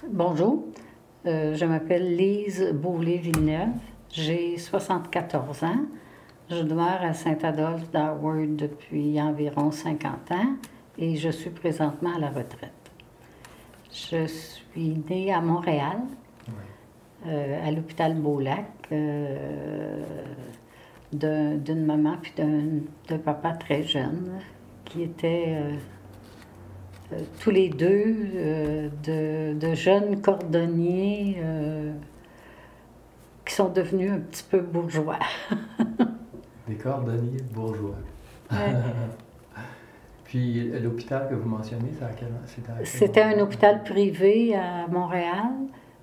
Bonjour, je m'appelle Lise Beaulieu-Villeneuve, j'ai 74 ans, je demeure à Saint-Adolphe d'Howard depuis environ 50 ans et je suis présentement à la retraite. Je suis née à Montréal, à l'hôpital Beaulac, d'une maman puis d'un papa très jeune qui étaient tous les deux de jeunes cordonniers qui sont devenus un petit peu bourgeois. Des cordonniers bourgeois. Ouais. Puis l'hôpital que vous mentionnez, C'était un hôpital privé à Montréal.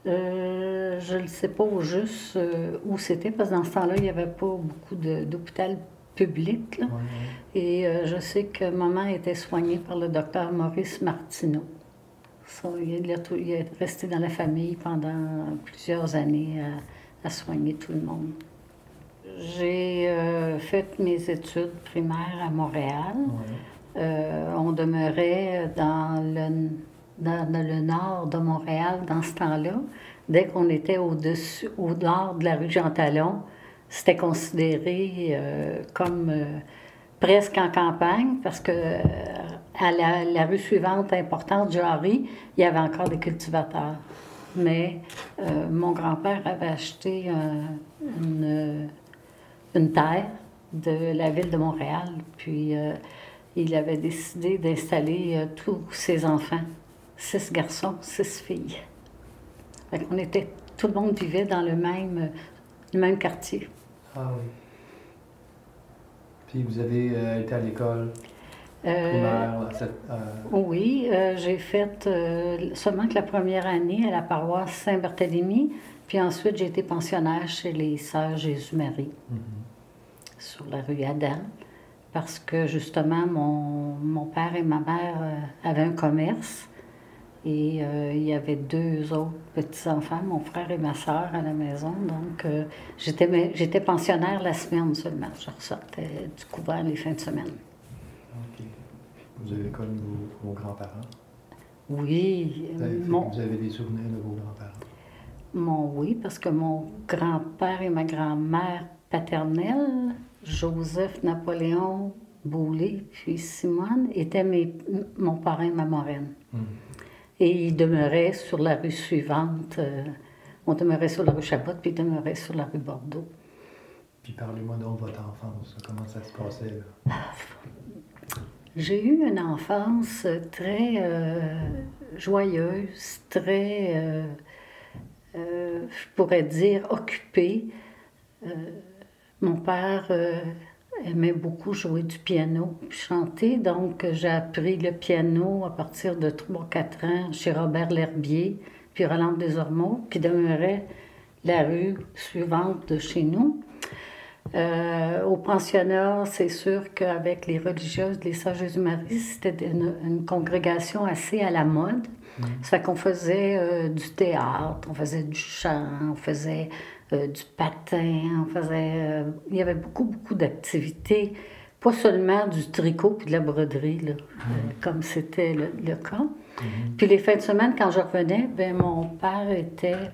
Je ne sais pas au juste où c'était, parce que dans ce temps-là, il n'y avait pas beaucoup d'hôpital public. Là. Ouais. Et je sais que maman était soignée par le docteur Maurice Martineau. Ça, il est resté dans la famille pendant plusieurs années à soigner tout le monde. J'ai fait mes études primaires à Montréal. Ouais. On demeurait dans le nord de Montréal dans ce temps-là. Dès qu'on était au nord de la rue Jean-Talon, c'était considéré comme presque en campagne, parce que à la rue suivante importante, Jarry, il y avait encore des cultivateurs. Mais mon grand-père avait acheté une terre de la ville de Montréal, puis il avait décidé d'installer tous ses enfants, 6 garçons, 6 filles. Fait qu'on était, tout le monde vivait dans le même quartier. Ah oui. Puis vous avez été à l'école primaire? Oui, j'ai fait seulement que la première année à la paroisse Saint-Barthélemy, puis ensuite j'ai été pensionnaire chez les Sœurs Jésus-Marie, sur la rue Adam, parce que justement mon père et ma mère avaient un commerce et il y avait 2 autres petits-enfants, mon frère et ma sœur à la maison, donc j'étais pensionnaire la semaine seulement, je ressortais du couvent les fins de semaine. OK. Vous avez connu vos grands-parents? Oui. Vous avez des souvenirs de vos grands-parents? Oui, parce que mon grand-père et ma grand-mère paternelle, Joseph Napoléon Boulay, puis Simone, étaient mon parrain et ma marraine. Et ils demeuraient sur la rue suivante. On demeurait sur la rue Chabot, puis ils demeuraient sur la rue Bordeaux. Puis parlez-moi donc de votre enfance. Comment ça se passait, là? J'ai eu une enfance très joyeuse, très, je pourrais dire, occupée. Mon père aimait beaucoup jouer du piano, chanter, donc j'ai appris le piano à partir de 3-4 ans chez Robert L'Herbier, puis Roland Desormeaux, qui demeurait la rue suivante de chez nous. Au pensionnat, c'est sûr qu'avec les religieuses, les Sœurs Jésus-Marie, c'était une congrégation assez à la mode. Ça fait qu'on faisait du théâtre, on faisait du chant, on faisait du patin, il y avait beaucoup d'activités, pas seulement du tricot et de la broderie, là, comme c'était le cas. Puis les fins de semaine, quand je revenais, ben, mon père était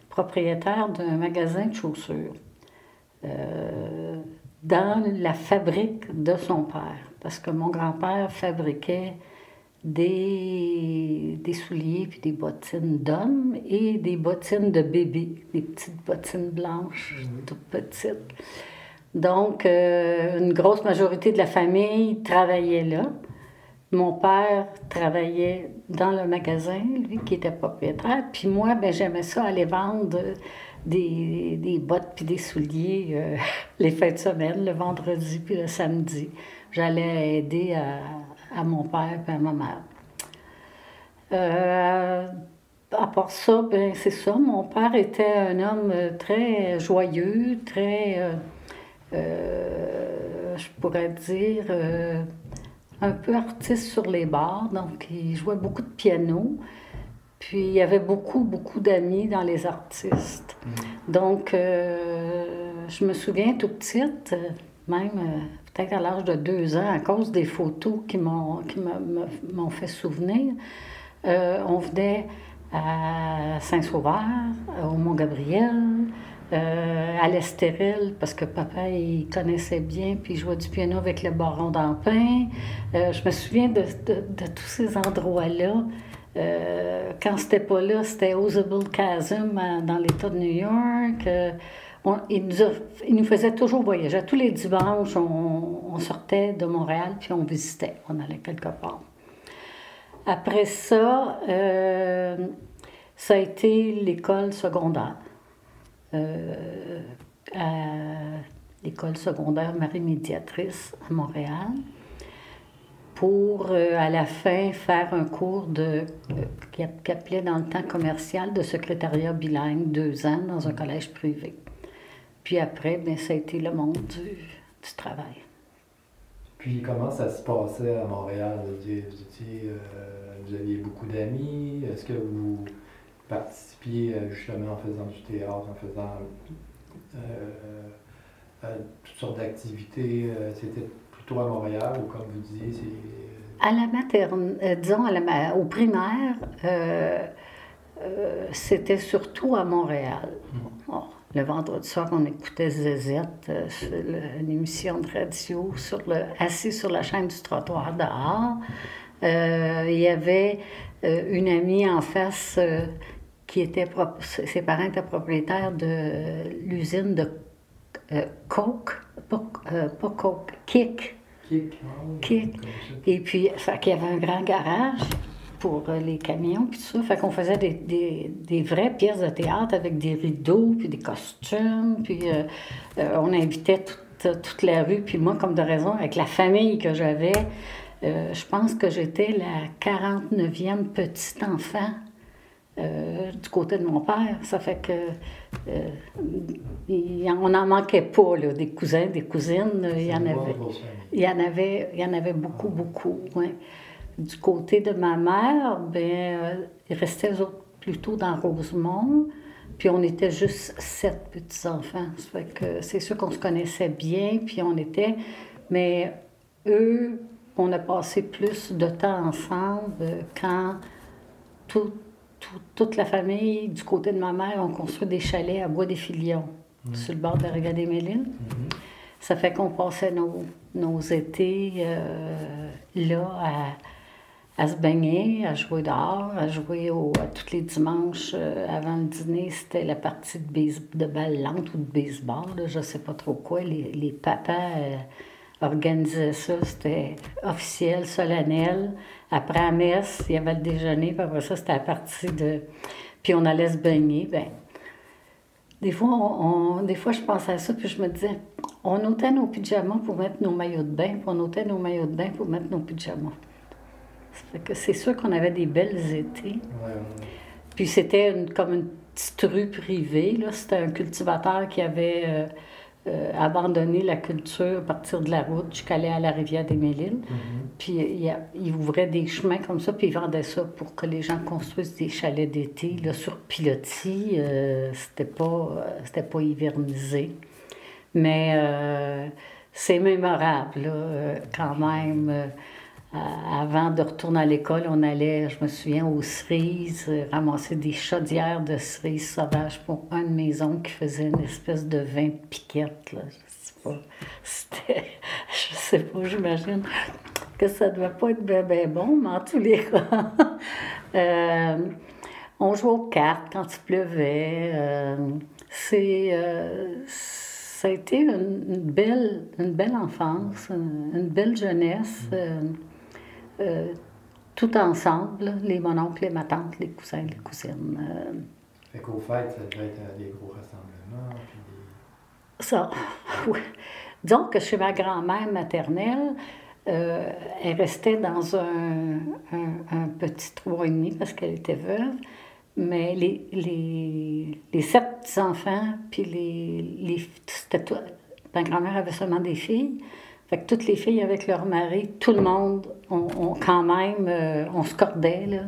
propriétaire d'un magasin de chaussures. Dans la fabrique de son père, parce que mon grand-père fabriquait des souliers puis des bottines d'hommes et des bottines de bébé, des petites bottines blanches, toutes petites. Donc, une grosse majorité de la famille travaillait là. Mon père travaillait dans le magasin, lui qui était propriétaire, puis moi, ben, j'aimais ça aller vendre des bottes puis des souliers les fins de semaine, le vendredi puis le samedi. J'allais aider à mon père et à ma mère. À part ça, ben, c'est ça, mon père était un homme très joyeux, très, je pourrais dire, un peu artiste sur les bords, donc il jouait beaucoup de piano. Puis il y avait beaucoup d'amis dans les artistes. Donc, je me souviens tout petite, même peut-être à l'âge de 2 ans, à cause des photos qui m'ont fait souvenir, on venait à Saint-Sauveur, au Mont-Gabriel, à l'Estérel, parce que papa, il connaissait bien, puis il jouait du piano avec le baron d'Ampin. Je me souviens de tous ces endroits-là. Quand c'était pas là, c'était Ozable Chasm dans l'État de New York. Il nous faisait toujours voyager. Tous les dimanches, on sortait de Montréal, puis on visitait. On allait quelque part. Après ça, ça a été l'école secondaire. À l'école secondaire Marie-Médiatrice à Montréal pour, à la fin, faire un cours qui appelait dans le temps commercial de secrétariat bilingue, 2 ans, dans un collège privé. Puis après, bien, ça a été le monde du travail. Puis comment ça se passait à Montréal? Vous aviez beaucoup d'amis? Est-ce que vous participiez justement en faisant du théâtre, en faisant toutes sortes d'activités? C'était plutôt à Montréal ou comme vous disiez, c'est... À la maternelle, disons au primaire, c'était surtout à Montréal. Oh, le vendredi soir, on écoutait Zézette sur une émission de radio assis sur la chaîne du trottoir dehors. Il y avait une amie en face ses parents étaient propriétaires de l'usine de Coke, pas Coke, Kick. Kick. Et puis, qu'il y avait un grand garage pour les camions, puis tout ça. Fait qu'on faisait des vraies pièces de théâtre avec des rideaux, puis des costumes, puis on invitait toute la rue. Puis moi, comme de raison, avec la famille que j'avais, je pense que j'étais la 49e petite enfant du côté de mon père. Ça fait que on n'en manquait pas, là, des cousins, des cousines. Il y en avait beaucoup, beaucoup. Ouais. Du côté de ma mère, ils restaient eux autres plutôt dans Rosemont. Puis on était juste 7 petits-enfants. Ça fait que c'est sûr qu'on se connaissait bien, puis on était... Mais eux, on a passé plus de temps ensemble quand toute la famille, du côté de ma mère, ont construit des chalets à Bois-des-Filions, sur le bord de la rivière des Mélines. Ça fait qu'on passait nos étés là à se baigner, à jouer dehors, à jouer tous les dimanches. Avant le dîner, c'était la partie de balle lente ou de baseball, là, je ne sais pas trop quoi. Les papas organisaient ça, c'était officiel, solennel. Après la messe, il y avait le déjeuner, puis après ça, c'était la partie de... Puis on allait se baigner. Bien, des fois, je pensais à ça, puis je me disais, on ôtait nos pyjamas pour mettre nos maillots de bain, puis on ôtait nos maillots de bain pour mettre nos pyjamas. Ça fait que c'est sûr qu'on avait des belles étés. Ouais. Puis c'était comme une petite rue privée, là. C'était un cultivateur qui avait abandonné la culture à partir de la route jusqu'à à la rivière des Mélines. Puis il ouvrait des chemins comme ça, puis il vendait ça pour que les gens construisent des chalets d'été. Là, sur pilotis, c'était pas hivernisé. Mais c'est mémorable, là, quand même. Avant de retourner à l'école, on allait, je me souviens, aux cerises, ramasser des chaudières de cerises sauvages pour une maison qui faisait une espèce de vin piquette, là. Je sais pas, j'imagine que ça devait pas être bien bon, mais en tous les cas, on jouait aux cartes quand il pleuvait. Ça a été une belle enfance, une belle jeunesse. Tout ensemble, là, les mononcles, les matantes, les cousins, les cousines. Fait qu'au fait, ça devait être des gros rassemblements. Puis Ça, oui. Disons que chez ma grand-mère maternelle, elle restait dans un petit 3,5 parce qu'elle était veuve, mais les 7 petits-enfants, puis ma grand-mère avait seulement des filles. Fait que toutes les filles avec leur mari, tout le monde, on se cordait, là.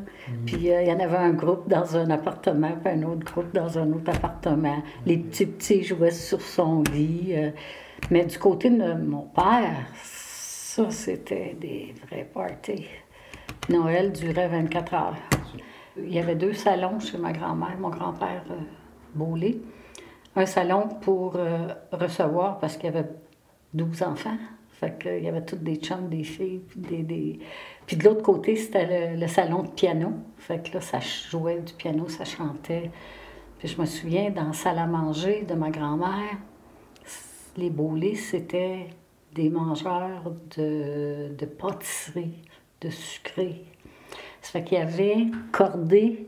Puis il y en avait un groupe dans un appartement, puis un autre groupe dans un autre appartement. Les petits jouaient sur son lit. Mais du côté de mon père, ça, c'était des vrais parties. Noël durait 24 heures. il y avait 2 salons chez ma grand-mère, mon grand-père Beaulé. Un salon pour recevoir, parce qu'il y avait 12 enfants. Fait qu'il y avait toutes des chums, des filles, puis de l'autre côté, c'était le salon de piano. Fait que là, ça jouait du piano, ça chantait. Puis je me souviens, dans la salle à manger de ma grand-mère, les Beaulés, c'était des mangeurs de pâtisserie, de sucré. Ça fait qu'il y avait cordé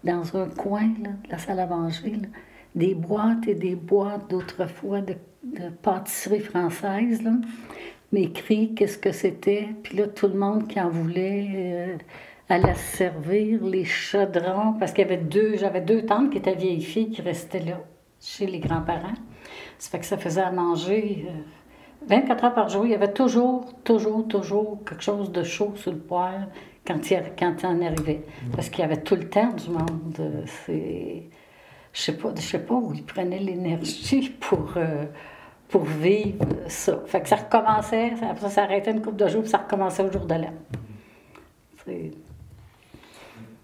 dans un coin là, de la salle à manger, là, des boîtes et des boîtes d'autrefois de pâtisserie française, là, mais écrit qu'est-ce que c'était. Puis là, tout le monde qui en voulait allait se servir, les chaudrons, parce qu'il y avait j'avais 2 tantes qui étaient vieilles filles qui restaient là, chez les grands-parents. Ça fait que ça faisait à manger 24 heures par jour. Il y avait toujours quelque chose de chaud sur le poêle quand il en arrivait. Parce qu'il y avait tout le temps du monde. Je sais pas où ils prenaient l'énergie pour vivre ça. Fait que ça recommençait, après ça s'arrêtait une couple de jours, puis ça recommençait au jour de l'an.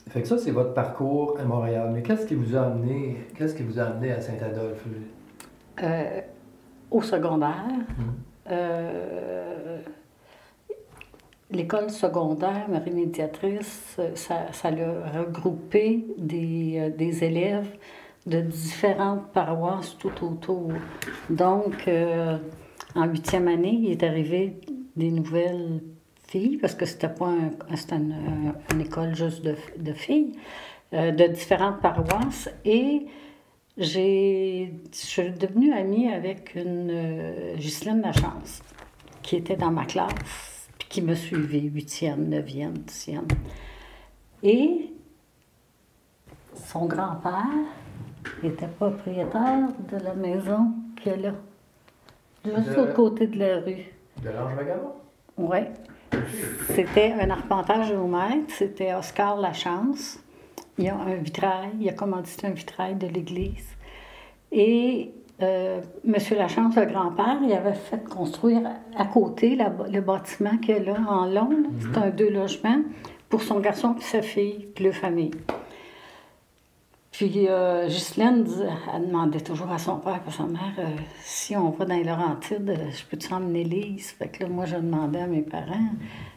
Fait que ça, c'est votre parcours à Montréal. Mais qu'est-ce qui vous a amené à Saint-Adolphe? Au secondaire, l'école secondaire, Marie Médiatrice, ça a regroupé des élèves de différentes paroisses tout autour. Donc, en 8e année, il est arrivé des nouvelles filles, parce que c'était pas une école juste de filles, de différentes paroisses. Et je suis devenue amie avec une Ghislaine Lachance, qui était dans ma classe, puis qui me suivait, 8e, 9e, 10e. Et son grand-père était propriétaire de la maison qu'il y a là, juste de l'autre côté de la rue. De l'Ange Vagabond? Oui. C'était un arpenteur géomètre, c'était Oscar Lachance. Il y a un vitrail, il a commandité un vitrail de l'église. Et M. Lachance, le grand-père, il avait fait construire à côté le bâtiment qu'il y a là en long. C'est un 2 logements pour son garçon et sa fille, puis leur famille. Puis Ghislaine, elle demandait toujours à son père et à sa mère, si on va dans les Laurentides, je peux-tu emmener Lise? Fait que là, moi, je demandais à mes parents,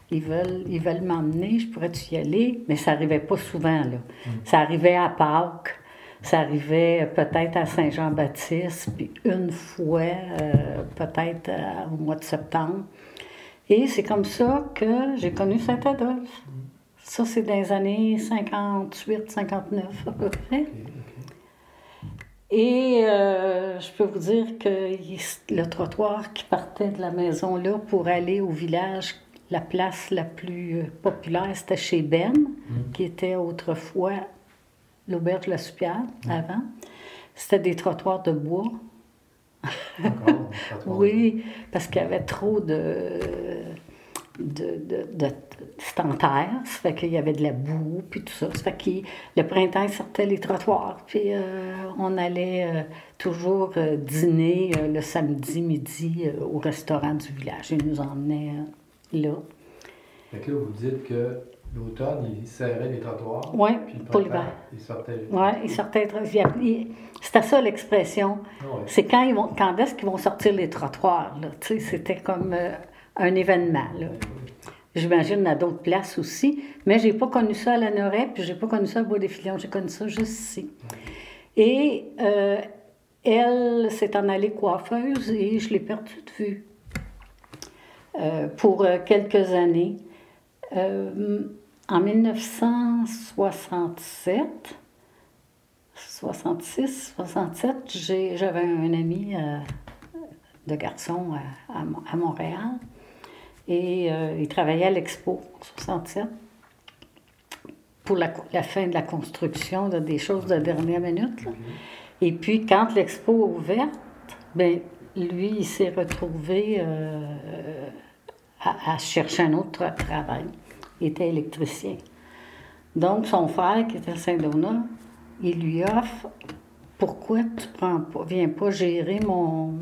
ils veulent m'emmener, je pourrais-tu y aller? Mais ça n'arrivait pas souvent, là. Ça arrivait à Pâques, ça arrivait peut-être à Saint-Jean-Baptiste, puis une fois, peut-être au mois de septembre. Et c'est comme ça que j'ai connu Saint-Adolphe. Ça, c'est dans les années 58, 59 à peu près. Et je peux vous dire que le trottoir qui partait de la maison là pour aller au village, la place la plus populaire, c'était chez Ben, qui était autrefois l'auberge de la Soupière, avant. C'était des trottoirs de bois. Oui, parce qu'il y avait trop c'était en terre, ça fait qu'il y avait de la boue, puis tout ça. Ça fait que le printemps, il sortait les trottoirs, puis on allait toujours dîner le samedi midi au restaurant du village. Ils nous emmenaient là. Fait que là, vous dites que l'automne, il serrait les trottoirs. Oui, pour l'hiver. Il sortait. Oui, il sortait. C'était ça l'expression. Ouais. C'est quand est-ce qu'ils vont sortir les trottoirs, là. Tu sais, c'était comme un événement, là. J'imagine à d'autres places aussi, mais j'ai pas connu ça à la Norette, puis j'ai pas connu ça à Bois-des-Filions, j'ai connu ça juste ici. Et elle s'est en allée coiffeuse et je l'ai perdue de vue pour quelques années. En 1967, 66, 67, j'avais un ami de garçon à Montréal. Et il travaillait à l'Expo, en 67, pour la fin de la construction, des choses de dernière minute. Là. Et puis, quand l'Expo a ouvert, ben, lui, il s'est retrouvé à chercher un autre travail. Il était électricien. Donc, son frère, qui était à Saint-Donat, il lui offre « Pourquoi tu viens pas gérer mon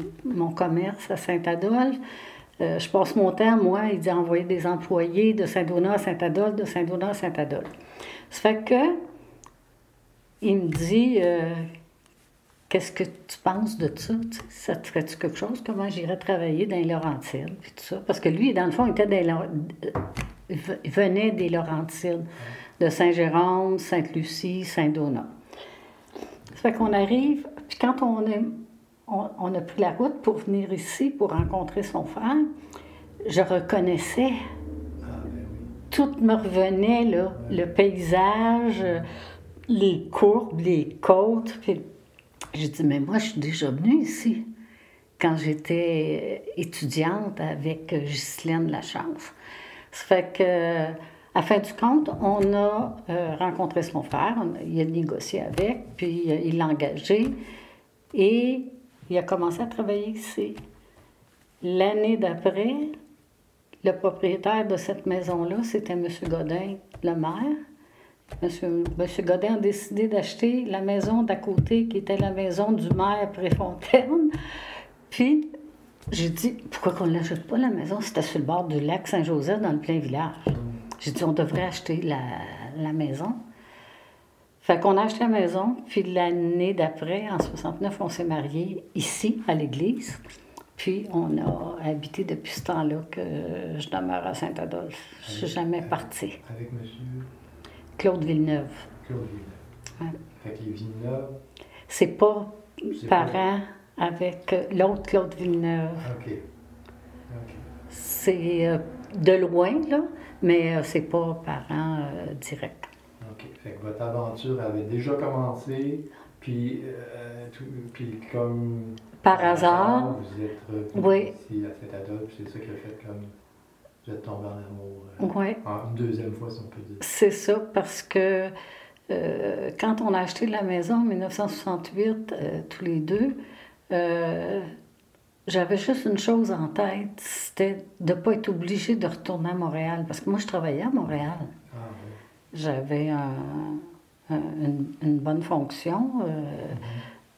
commerce à Saint-Adolphe? Je passe mon temps, moi, il dit, à envoyer des employés de Saint-Donat à Saint-Adolphe, de Saint-Donat à Saint-Adolphe. » Ça fait que il me dit qu'est-ce que tu penses de ça? Tu sais, ça te ferait-tu quelque chose? Comment j'irais travailler dans les Laurentides? Puis tout ça. Parce que lui, dans le fond, il venait des Laurentides, de Saint-Jérôme, Sainte-Lucie, Saint-Donat. Ça fait qu'on arrive, puis quand on a pris la route pour venir ici, pour rencontrer son frère, je reconnaissais, tout me revenait, là, le paysage, les courbes, les côtes. Puis j'ai dit, mais moi, je suis déjà venue ici, quand j'étais étudiante avec Ghislaine Lachance. Ça fait que, à la fin du compte, on a rencontré son frère, il a négocié avec, puis il l'a engagé, et il a commencé à travailler ici. L'année d'après, le propriétaire de cette maison-là, c'était M. Godin, le maire. M. Godin a décidé d'acheter la maison d'à côté, qui était la maison du maire Préfontaine. Puis, j'ai dit, pourquoi qu'on ne l'achète pas, la maison? C'était sur le bord du lac Saint-Joseph, dans le plein village. J'ai dit, on devrait acheter la maison. Fait qu'on a acheté la maison, puis l'année d'après, en 69, on s'est mariés ici, à l'église. Puis on a habité depuis ce temps-là que je demeure à Saint-Adolphe. Je ne suis jamais partie. Avec monsieur? Claude Villeneuve. Claude Villeneuve. Ouais. Fait que les Villeneuve... C'est pas parent avec l'autre Claude Villeneuve. OK. OK. C'est de loin, là, mais c'est pas parent direct. OK. Fait que votre aventure avait déjà commencé, puis comme... Par hasard. Vous êtes Oui. ici à Saint-Adolphe, c'est ça qui a fait comme... Vous êtes tombé en amour. Oui. Une deuxième fois, si on peut dire. C'est ça, parce que quand on a acheté la maison en 1968, tous les deux, j'avais juste une chose en tête, c'était de ne pas être obligée de retourner à Montréal, parce que moi, je travaillais à Montréal. Ah, oui. J'avais une bonne fonction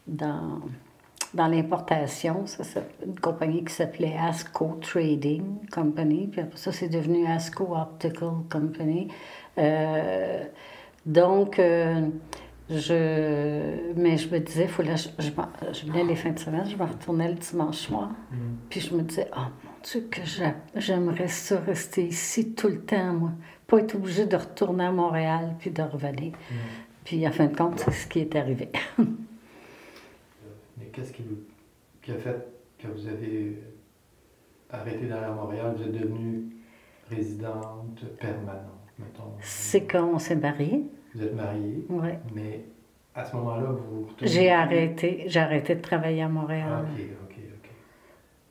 dans l'importation. C'est une compagnie qui s'appelait ASCO Trading Company, puis après ça, c'est devenu ASCO Optical Company. Donc, mais je me disais, je venais les fins de semaine, je me retournais le dimanche soir, puis je me disais, oh mon Dieu, que j'aimerais ça rester ici tout le temps, moi. Pas être obligée de retourner à Montréal, puis de revenir. Puis, en fin de compte, c'est ce qui est arrivé. Mais qu'est-ce qui a fait que vous avez arrêté d'aller à Montréal? Vous êtes devenue résidente permanente, mettons? C'est quand on s'est mariés. Vous êtes mariée? Oui. Mais à ce moment-là, vous retournez... J'ai arrêté de travailler à Montréal. Ah, OK.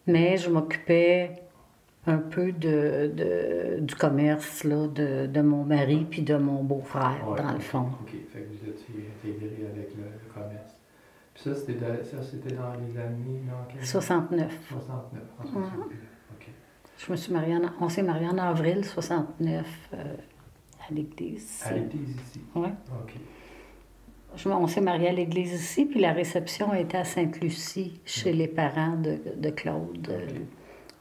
Mais je m'occupais un peu du commerce là, de mon mari puis de mon beau-frère, dans le fond. OK. Fait que vous étiez intégré avec le commerce. Puis ça, c'était dans les années... Non, 69. 69. OK. On s'est mariés en avril 69 à l'église. À l'église ici? Oui. OK. On s'est mariés à l'église ici, puis la réception était à Sainte-Lucie, chez les parents de Claude. Okay.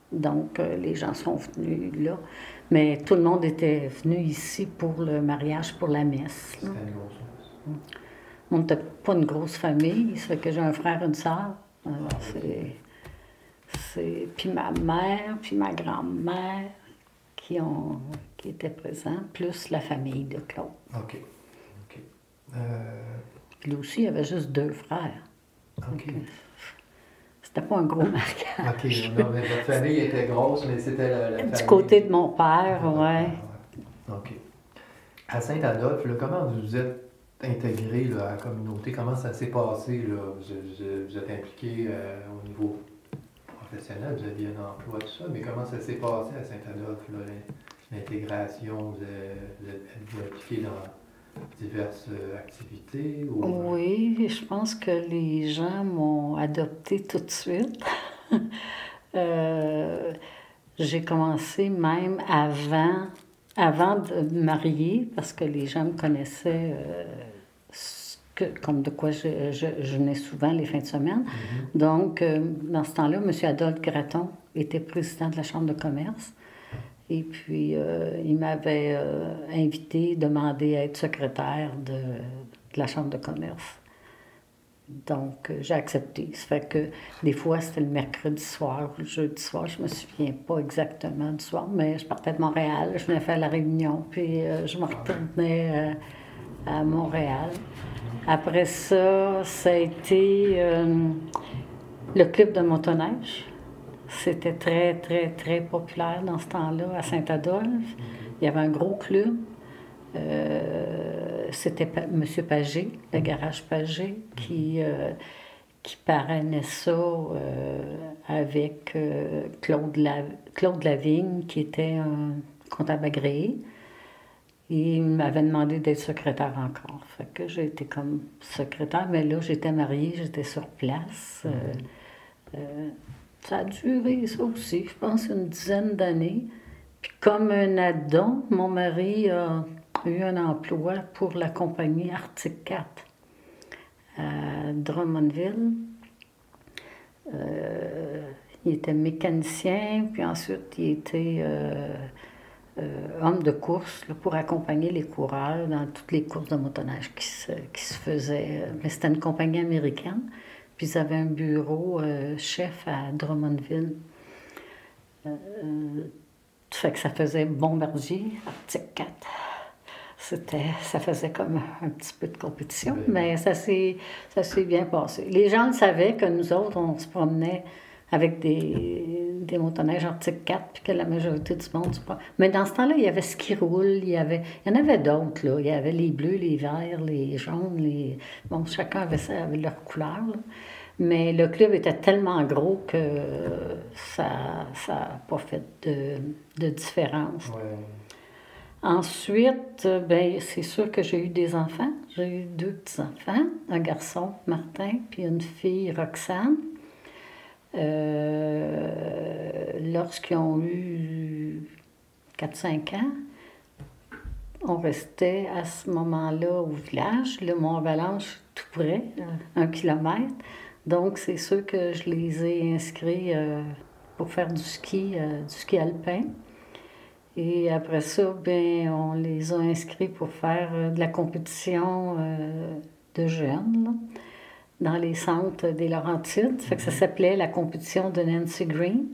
Donc, les gens sont venus là. Mais tout le monde était venu ici pour le mariage, pour la messe. C'était une grosse chose. On n'était pas une grosse famille, ça fait que j'ai un frère et une sœur. Puis ma mère, puis ma grand-mère qui étaient présents, plus la famille de Claude. OK. Lui aussi, il avait juste 2 frères. OK. C'était pas un gros mariage. OK. Non, mais votre famille était grosse, mais c'était la famille... Du côté de mon père, oui. OK. À Saint-Adolphe, là, comment vous vous êtes intégré là, à la communauté? Comment ça s'est passé? Là? Vous êtes impliqué au niveau professionnel, vous aviez un emploi, tout ça, mais comment ça s'est passé à Saint-Adolphe, là, l'intégration? Vous êtes-vous impliqué dans diverses activités? Ou... Oui, je pense que les gens m'ont adopté tout de suite. J'ai commencé même avant de me marier, parce que les gens me connaissaient comme de quoi je venais souvent les fins de semaine. Donc, dans ce temps-là, M. Adolphe Gratton était président de la Chambre de commerce. Et puis, il m'avait invité, demandé à être secrétaire de de la Chambre de commerce. Donc, j'ai accepté. Ça fait que des fois, c'était le mercredi soir ou le jeudi soir. Je me souviens pas exactement du soir, mais je partais de Montréal, je venais faire la réunion, puis je me retournais à Montréal. Après ça, ça a été le club de motoneige. C'était très, très, très populaire dans ce temps-là, à Saint-Adolphe. Il y avait un gros club. C'était M. Pagé, le garage Pagé, qui parrainait ça avec Claude Lavigne, qui était un comptable agréé. Et il m'avait demandé d'être secrétaire encore. Fait que j'ai été comme secrétaire, mais là, j'étais mariée, j'étais sur place. Ça a duré, ça aussi, je pense, une dizaine d'années. Puis comme un addon, mon mari a eu un emploi pour la compagnie Arctic 4 à Drummondville. Il était mécanicien, puis ensuite il était homme de course là, pour accompagner les coureurs dans toutes les courses de motoneige qui se faisaient. Mais c'était une compagnie américaine, puis ils avaient un bureau chef à Drummondville. Fait que ça faisait Bombardier, Arctic 4. Ça faisait comme un petit peu de compétition, mais ça s'est bien passé. Les gens le savaient que nous autres, on se promenait avec des motoneiges Arctic 4, puis que la majorité du monde se promenait. Mais dans ce temps-là, il y avait Ski Roule, il y en avait d'autres, là. Il y avait les bleus, les verts, les jaunes, Bon, chacun avait leur couleur, là. Mais le club était tellement gros que ça n'a pas fait de différence. Ouais. Ensuite, ben, c'est sûr que j'ai eu des enfants. J'ai eu 2 petits-enfants, un garçon, Martin, puis une fille, Roxane. Lorsqu'ils ont eu 4-5 ans, on restait à ce moment-là au village, le Mont-Avalanche, tout près, 1 kilomètre. Donc, c'est sûr que je les ai inscrits pour faire du ski alpin. Et après ça, ben, on les a inscrits pour faire de la compétition de jeunes là, dans les centres des Laurentides. Ça fait que ça s'appelait la compétition de Nancy Green.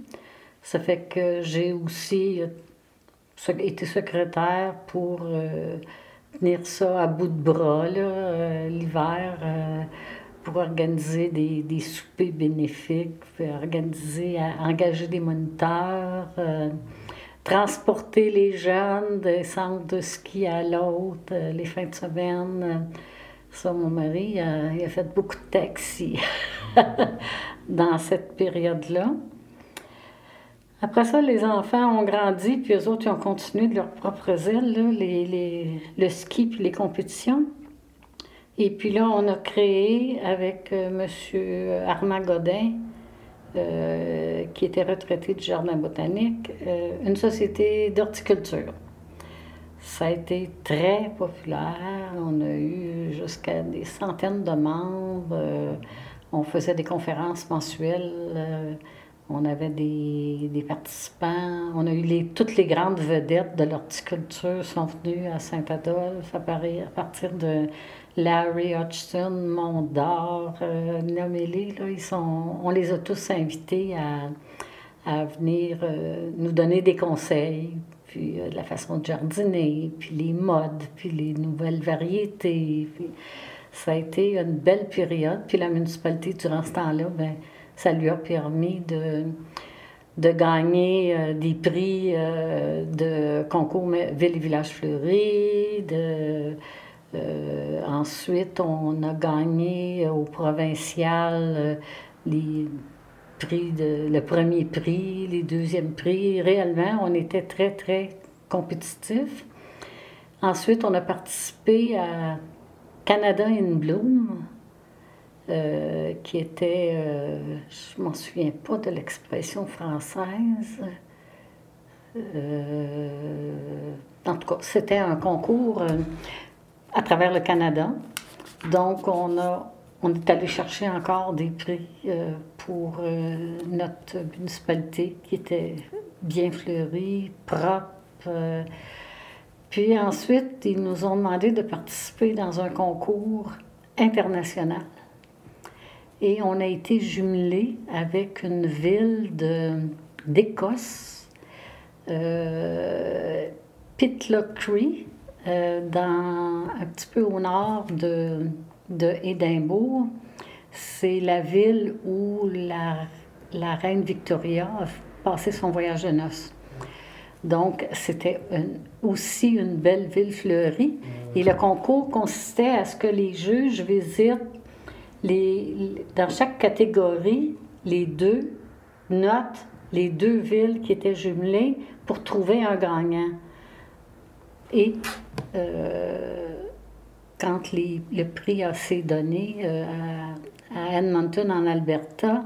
Ça fait que j'ai aussi été secrétaire pour tenir ça à bout de bras là, l'hiver. Pour organiser des soupers bénéfiques, engager des moniteurs, transporter les jeunes d'un centre de ski à l'autre, les fins de semaine. Ça, mon mari, il a fait beaucoup de taxis dans cette période-là. Après ça, les enfants ont grandi, puis eux autres, ils ont continué de leurs propres ailes, là, le ski puis les compétitions. Et puis là, on a créé avec M. Armand Godin, qui était retraité du Jardin botanique, une société d'horticulture. Ça a été très populaire. On a eu jusqu'à des centaines de membres. On faisait des conférences mensuelles. On avait des participants. On a eu toutes les grandes vedettes de l'horticulture sont venues à Saint-Adolphe à partir de Larry Hodgson, Mondor, nommez-les, là, on les a tous invités à venir nous donner des conseils, puis la façon de jardiner, puis les modes, puis les nouvelles variétés. Puis ça a été une belle période. Puis la municipalité, durant ce temps-là, ben, ça lui a permis de gagner des prix de concours Ville et Village Fleuris, ensuite, on a gagné au provincial le premier prix, les deuxièmes prix. Réellement, on était très, très compétitifs. Ensuite, on a participé à Canada in Bloom, qui était, je ne m'en souviens pas de l'expression française. En tout cas, c'était un concours à travers le Canada. Donc, on est allé chercher encore des prix pour notre municipalité qui était bien fleurie, propre. Puis ensuite, ils nous ont demandé de participer dans un concours international. Et on a été jumelés avec une ville d'Écosse, Pitlochry, un petit peu au nord de Édimbourg. C'est la ville où la reine Victoria a passé son voyage de noces. Donc, c'était aussi une belle ville fleurie. Et le concours consistait à ce que les juges visitent dans chaque catégorie les deux notes, les deux villes qui étaient jumelées pour trouver un gagnant. Et quand le prix a été donné à Edmonton, en Alberta,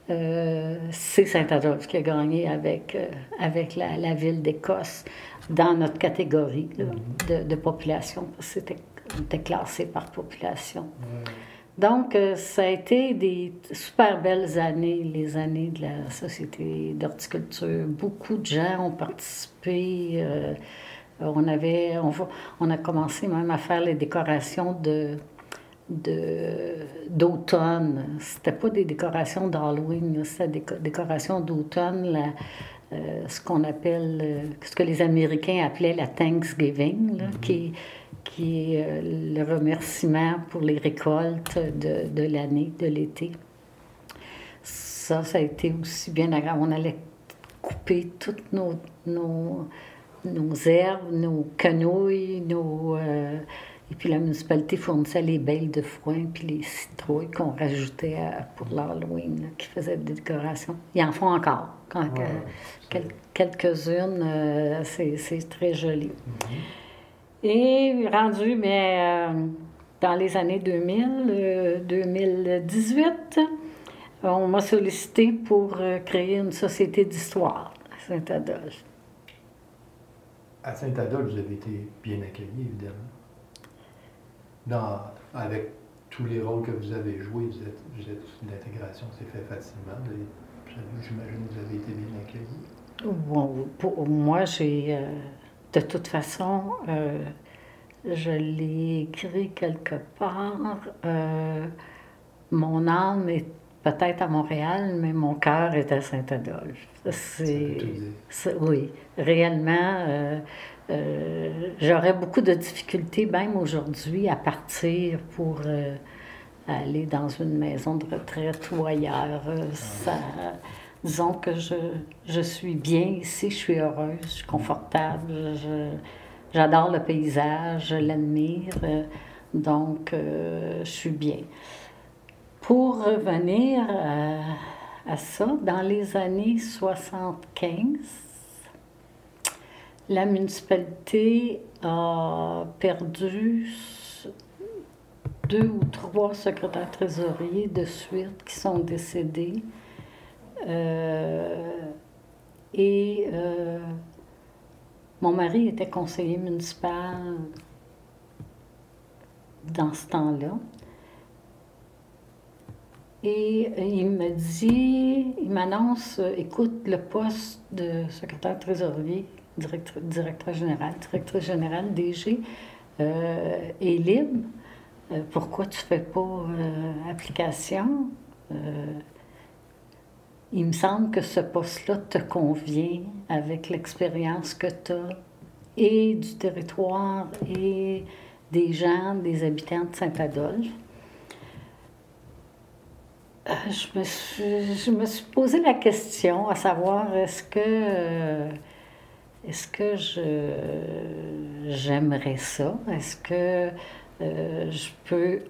c'est Saint-Adolphe qui a gagné avec la ville d'Écosse dans notre catégorie là, de population. C'était classé par population. Donc, ça a été des super belles années, les années de la Société d'horticulture. Beaucoup de gens ont participé. On a commencé même à faire les décorations d'automne. C'était pas des décorations d'Halloween, c'était des décorations d'automne, ce que les Américains appelaient la Thanksgiving, là, qui est le remerciement pour les récoltes de l'année, de l'été. Ça a été aussi bien agréable. On allait couper toutes nos herbes, nos quenouilles, et puis la municipalité fournissait les baies de foin puis les citrouilles qu'on rajoutait pour l'Halloween, qui faisaient des décorations. Ils en font encore. Quelques-unes, c'est très joli. Et rendu, dans les années 2018, on m'a sollicité pour créer une société d'histoire à Saint-Adolphe. À Saint-Adolphe, vous avez été bien accueillis, évidemment. Avec tous les rôles que vous avez joués, l'intégration s'est faite facilement. J'imagine que vous avez été bien accueillis. Bon, pour moi, de toute façon, je l'ai écrit quelque part. Mon âme est peut-être à Montréal, mais mon cœur est à Saint-Adolphe. Oui, réellement, j'aurais beaucoup de difficultés, même aujourd'hui, à partir pour aller dans une maison de retraite ou ailleurs. Disons que je suis bien ici, je suis heureuse, je suis confortable, j'adore le paysage, je l'admire, donc je suis bien. Pour revenir à ça, dans les années 75, la municipalité a perdu 2 ou 3 secrétaires trésoriers de suite qui sont décédés. Mon mari était conseiller municipal dans ce temps-là. Et il m'annonce, écoute, le poste de secrétaire trésorier, directrice générale, DG, est libre. Pourquoi tu ne fais pas application? Il me semble que ce poste-là te convient avec l'expérience que tu as et du territoire et des gens, des habitants de Saint-Adolphe. Je me suis posé la question à savoir est-ce que j'aimerais ça? Est-ce que je peux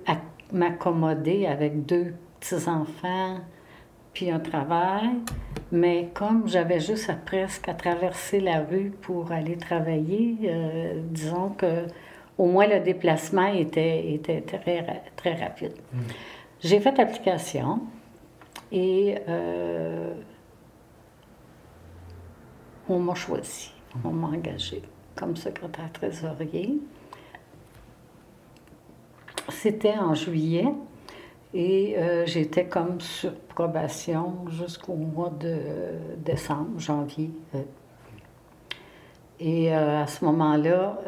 m'accommoder avec 2 petits-enfants puis un travail? Mais comme j'avais juste presque à traverser la rue pour aller travailler, disons que au moins le déplacement était très, très rapide. J'ai fait application et on m'a choisi, on m'a engagée comme secrétaire trésorier. C'était en juillet et j'étais comme sur probation jusqu'au mois de décembre, janvier. Et à ce moment-là,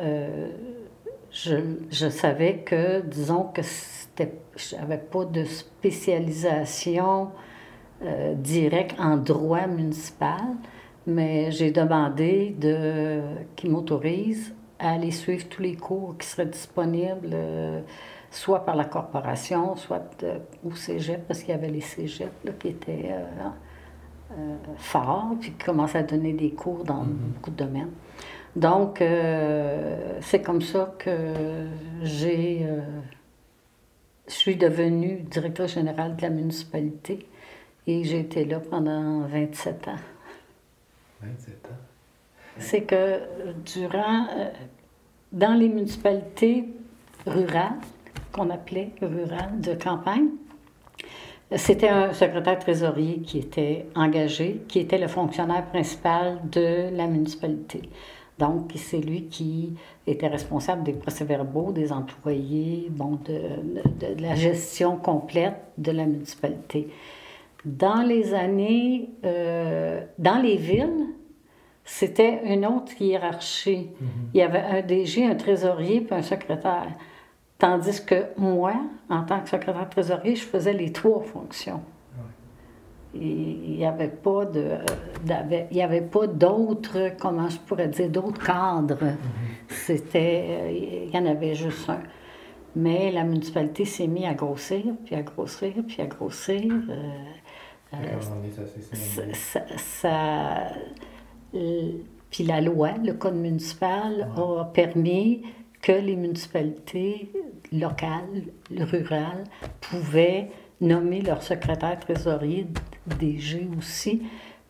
je savais que, disons que je n'avais pas de spécialisation directe en droit municipal, mais j'ai demandé qu'ils m'autorisent à aller suivre tous les cours qui seraient disponibles, soit par la corporation, soit au cégep, parce qu'il y avait les cégeps là, qui étaient forts, puis qui commençaient à donner des cours dans beaucoup de domaines. Donc, c'est comme ça que je suis devenue directrice générale de la municipalité et j'ai été là pendant 27 ans. 27 ans. C'est que dans les municipalités rurales, qu'on appelait rurales de campagne, c'était un secrétaire trésorier qui était engagé, qui était le fonctionnaire principal de la municipalité. Donc, c'est lui qui était responsable des procès-verbaux, des employés, de la gestion complète de la municipalité. Dans les années, dans les villes, c'était une autre hiérarchie. Il y avait un DG, un trésorier, puis un secrétaire. Tandis que moi, en tant que secrétaire trésorier, je faisais les 3 fonctions. Et il n'y avait pas d'autres, comment je pourrais dire, d'autres cadres. Il y en avait juste un. Mais la municipalité s'est mise à grossir, puis à grossir, puis à grossir. Puis la loi, le code municipal, a permis que les municipalités locales, rurales, pouvaient nommer leur secrétaire trésorier, DG aussi,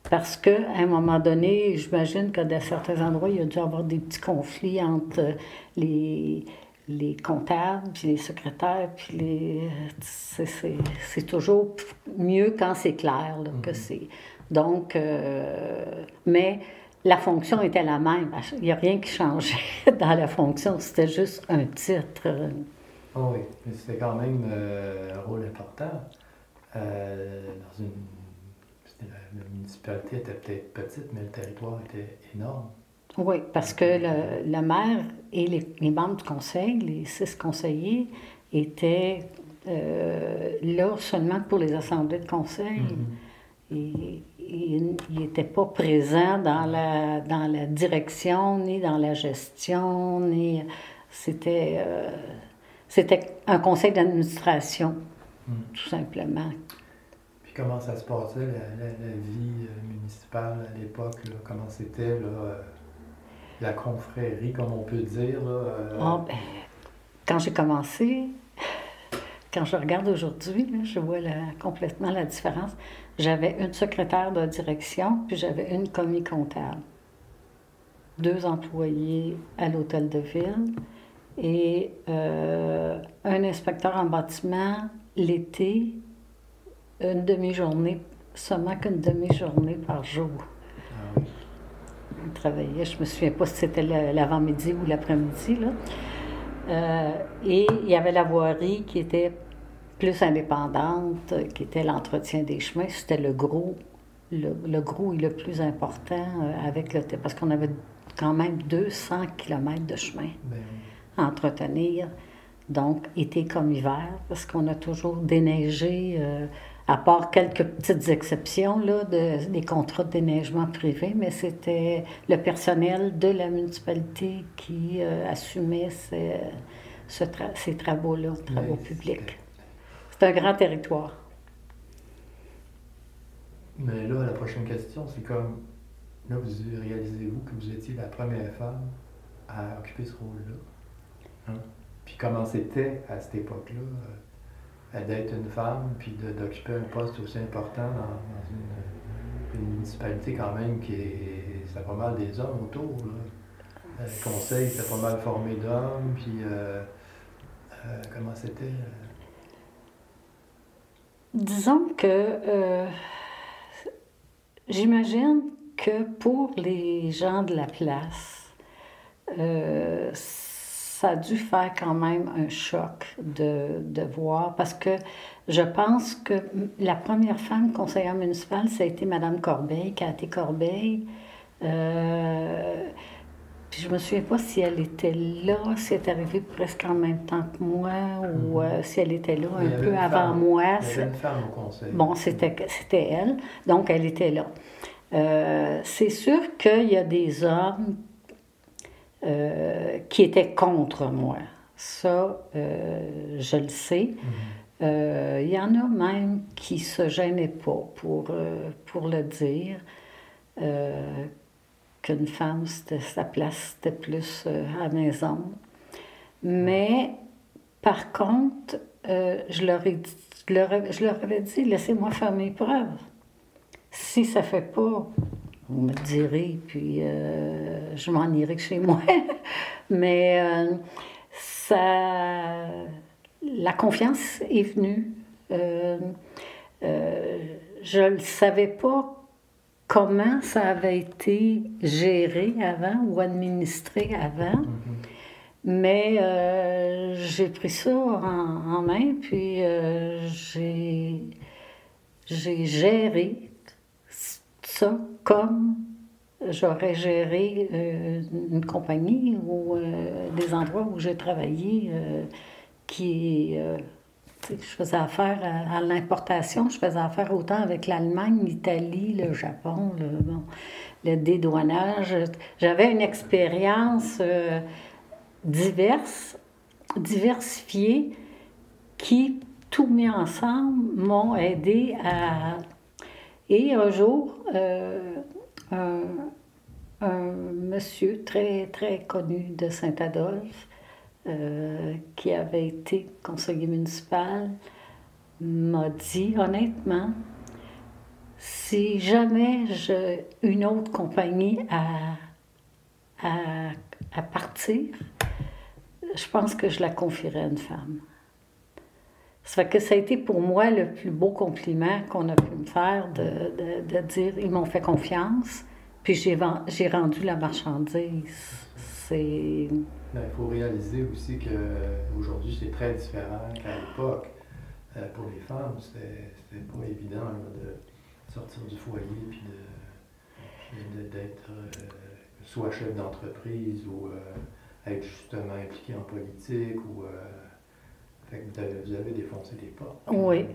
parce qu'à un moment donné, j'imagine que dans certains endroits, il y a dû y avoir des petits conflits entre les comptables, puis les secrétaires, puis c'est toujours mieux quand c'est clair là, que c'est... Donc, mais la fonction était la même. Il n'y a rien qui changeait dans la fonction, c'était juste un titre. Oh oui, mais c'était quand même un rôle important. La municipalité était peut-être petite, mais le territoire était énorme. Oui, parce que le maire et les membres du conseil, les 6 conseillers, étaient là seulement pour les assemblées de conseil. Et ils n'étaient pas présents dans la direction, ni dans la gestion, ni... C'était un conseil d'administration, tout simplement. Puis comment ça se passait, la vie municipale à l'époque? Comment c'était, la confrérie, comme on peut dire? Quand j'ai commencé, quand je regarde aujourd'hui, je vois complètement la différence. J'avais une secrétaire de direction, puis j'avais une commis comptable. 2 employés à l'hôtel de ville et un inspecteur en bâtiment l'été, une demi-journée, seulement qu'une demi-journée par jour. Ah oui. Il travaillait, je ne me souviens pas si c'était l'avant-midi ou l'après-midi, là. Et il y avait la voirie qui était plus indépendante, qui était l'entretien des chemins. C'était le gros et le plus important avec le... Parce qu'on avait quand même 200 km de chemin à entretenir. Donc, été comme hiver, parce qu'on a toujours déneigé, à part quelques petites exceptions, là, des contrats de déneigement privés, mais c'était le personnel de la municipalité qui assumait ces travaux-là, travaux publics. C'est un grand territoire. Mais là, la prochaine question, c'est comme, là, réalisez-vous que vous étiez la première femme à occuper ce rôle-là? Hein? Puis comment c'était à cette époque-là d'être une femme, puis d'occuper un poste aussi important dans une municipalité quand même c'est pas mal des hommes autour, là. Le conseil, c'était pas mal formé d'hommes, puis comment c'était? Disons que j'imagine que pour les gens de la place, ça a dû faire quand même un choc de voir, parce que je pense que la première femme conseillère municipale, ça a été Mme Corbeil, Cathy Corbeil. Puis je me souviens pas si elle était là, si elle est arrivée presque en même temps que moi, ou si elle était là un peu avant moi. Il y avait une femme au conseil. Bon, c'était elle, donc elle était là. C'est sûr qu'il y a des hommes qui étaient contre moi. Ça, je le sais. Il y en a même qui se gênaient pas pour le dire. Qu'une femme, sa place, c'était plus à la maison. Mais, par contre, je leur avais dit, laissez-moi faire mes preuves. Si ça ne fait pas, vous me direz, puis je m'en irai chez moi. Mais la confiance est venue. Je ne savais pas comment ça avait été géré avant ou administré avant. Mais j'ai pris ça en main, puis j'ai géré ça comme j'aurais géré une compagnie ou des endroits où j'ai travaillé je faisais affaire à l'importation, je faisais affaire autant avec l'Allemagne, l'Italie, le Japon, le dédouanage. J'avais une expérience diversifiée qui, tout mis ensemble, m'ont aidé à... Et un jour, un monsieur très, très connu de Saint-Adolphe, qui avait été conseiller municipal, m'a dit honnêtement, si jamais j'ai une autre compagnie à partir, je pense que je la confierais à une femme. Ça fait que ça a été pour moi le plus beau compliment qu'on a pu me faire de dire ils m'ont fait confiance, puis j'ai rendu la marchandise. C'est... Il faut réaliser aussi qu'aujourd'hui, c'est très différent qu'à l'époque. Pour les femmes, c'était pas évident là, de sortir du foyer puis d'être soit chef d'entreprise ou être justement impliqué en politique. Fait que vous avez défoncé des portes. Oui.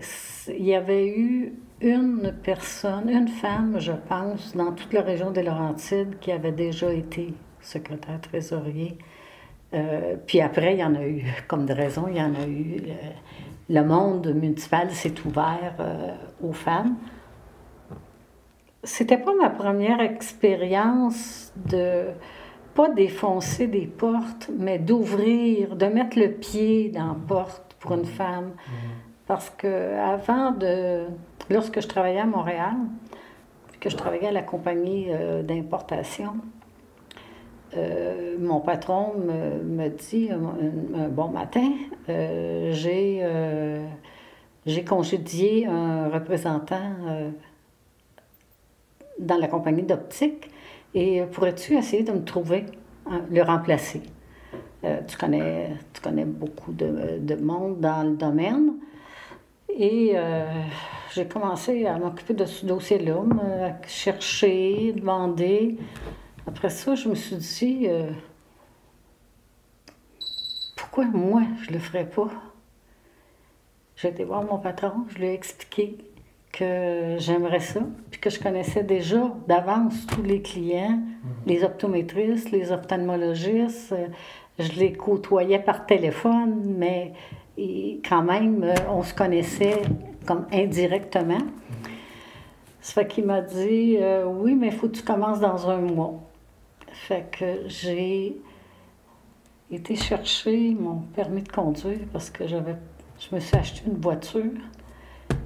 Il y avait eu une femme, je pense, dans toute la région des Laurentides qui avait déjà été secrétaire trésorier. Puis après, il y en a eu, comme de raison, il y en a eu. Le monde municipal s'est ouvert aux femmes. C'était pas ma première expérience de pas défoncer des portes, mais d'ouvrir, de mettre le pied dans la porte pour une femme. Parce que lorsque je travaillais à Montréal, que je travaillais à la compagnie d'importation, mon patron me dit un bon matin, j'ai congédié un représentant dans la compagnie d'optique et pourrais-tu essayer de me trouver, le remplacer? Tu connais beaucoup de monde dans le domaine. Et j'ai commencé à m'occuper de ce dossier-là, à chercher, demander. Après ça, je me suis dit, pourquoi moi, je le ferais pas? J'ai été voir mon patron, je lui ai expliqué que j'aimerais ça, puis que je connaissais déjà d'avance tous les clients, les optométristes, les ophtalmologistes. Je les côtoyais par téléphone, mais quand même, on se connaissait comme indirectement. Ça fait qu'il m'a dit, oui, mais il faut que tu commences dans un mois. Fait que j'ai été chercher mon permis de conduire parce que je me suis acheté une voiture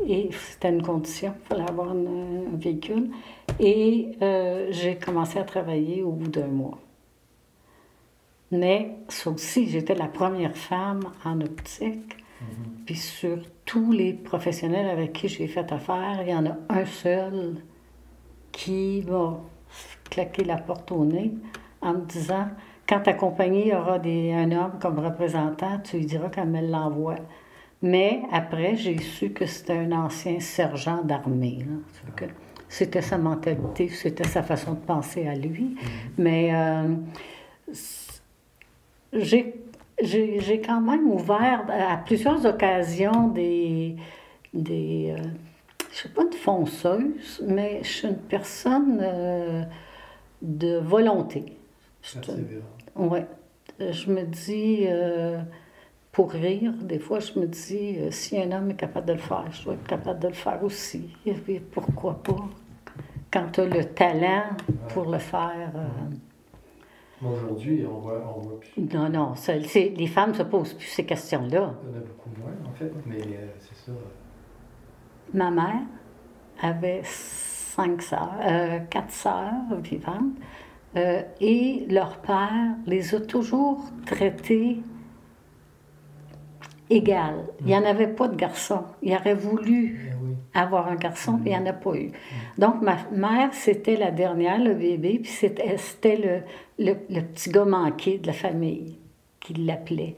et c'était une condition, il fallait avoir un véhicule. Et j'ai commencé à travailler au bout d'un mois. Mais ça aussi, j'étais la première femme en optique. Puis sur tous les professionnels avec qui j'ai fait affaire, il y en a un seul qui m'a claqué la porte au nez en me disant « Quand ta compagnie aura un homme comme représentant, tu lui diras qu'elle me l'envoie. » Mais après, j'ai su que c'était un ancien sergent d'armée. C'était sa mentalité, c'était sa façon de penser à lui. Mais j'ai quand même ouvert à plusieurs occasions je sais pas, de fonceuse, mais je suis une personne de volonté. Ouais. Je me dis, pour rire, des fois, je me dis, si un homme est capable de le faire, je dois être capable de le faire aussi. Et puis, pourquoi pas? Quand tu as le talent pour le faire. Aujourd'hui, on voit plus. Non, les femmes ne se posent plus ces questions-là. Il y en a beaucoup moins, en fait, mais c'est ça. Ma mère avait 4 sœurs vivantes, et leur père les a toujours traitées égales. Il n'y en avait pas de garçon. Il aurait voulu avoir un garçon, puis il n'y en a pas eu. Donc, ma mère, c'était la dernière, le bébé, puis c'était le petit gars manqué de la famille, qu'il l'appelait.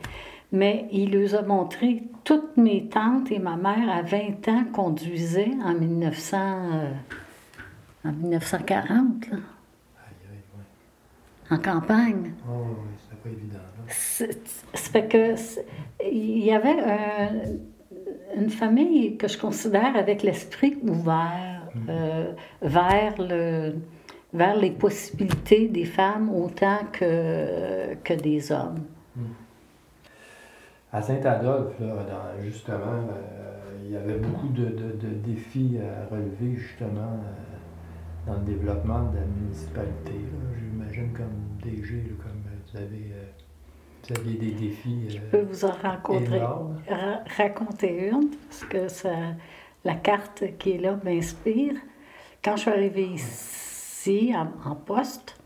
Mais il nous a montré, toutes mes tantes et ma mère, à 20 ans, conduisaient en 1940, là, en campagne. Oh, oui, c'était pas évident. Ça fait que il y avait une famille que je considère avec l'esprit ouvert vers les possibilités des femmes autant que des hommes. À Saint-Adolphe, là, justement, il y avait beaucoup de défis à relever, justement, dans le développement de la municipalité. J'imagine comme DG, là, comme vous aviez des défis. Je peux vous en raconter une, parce que la carte qui est là m'inspire. Quand je suis arrivée ici, en poste,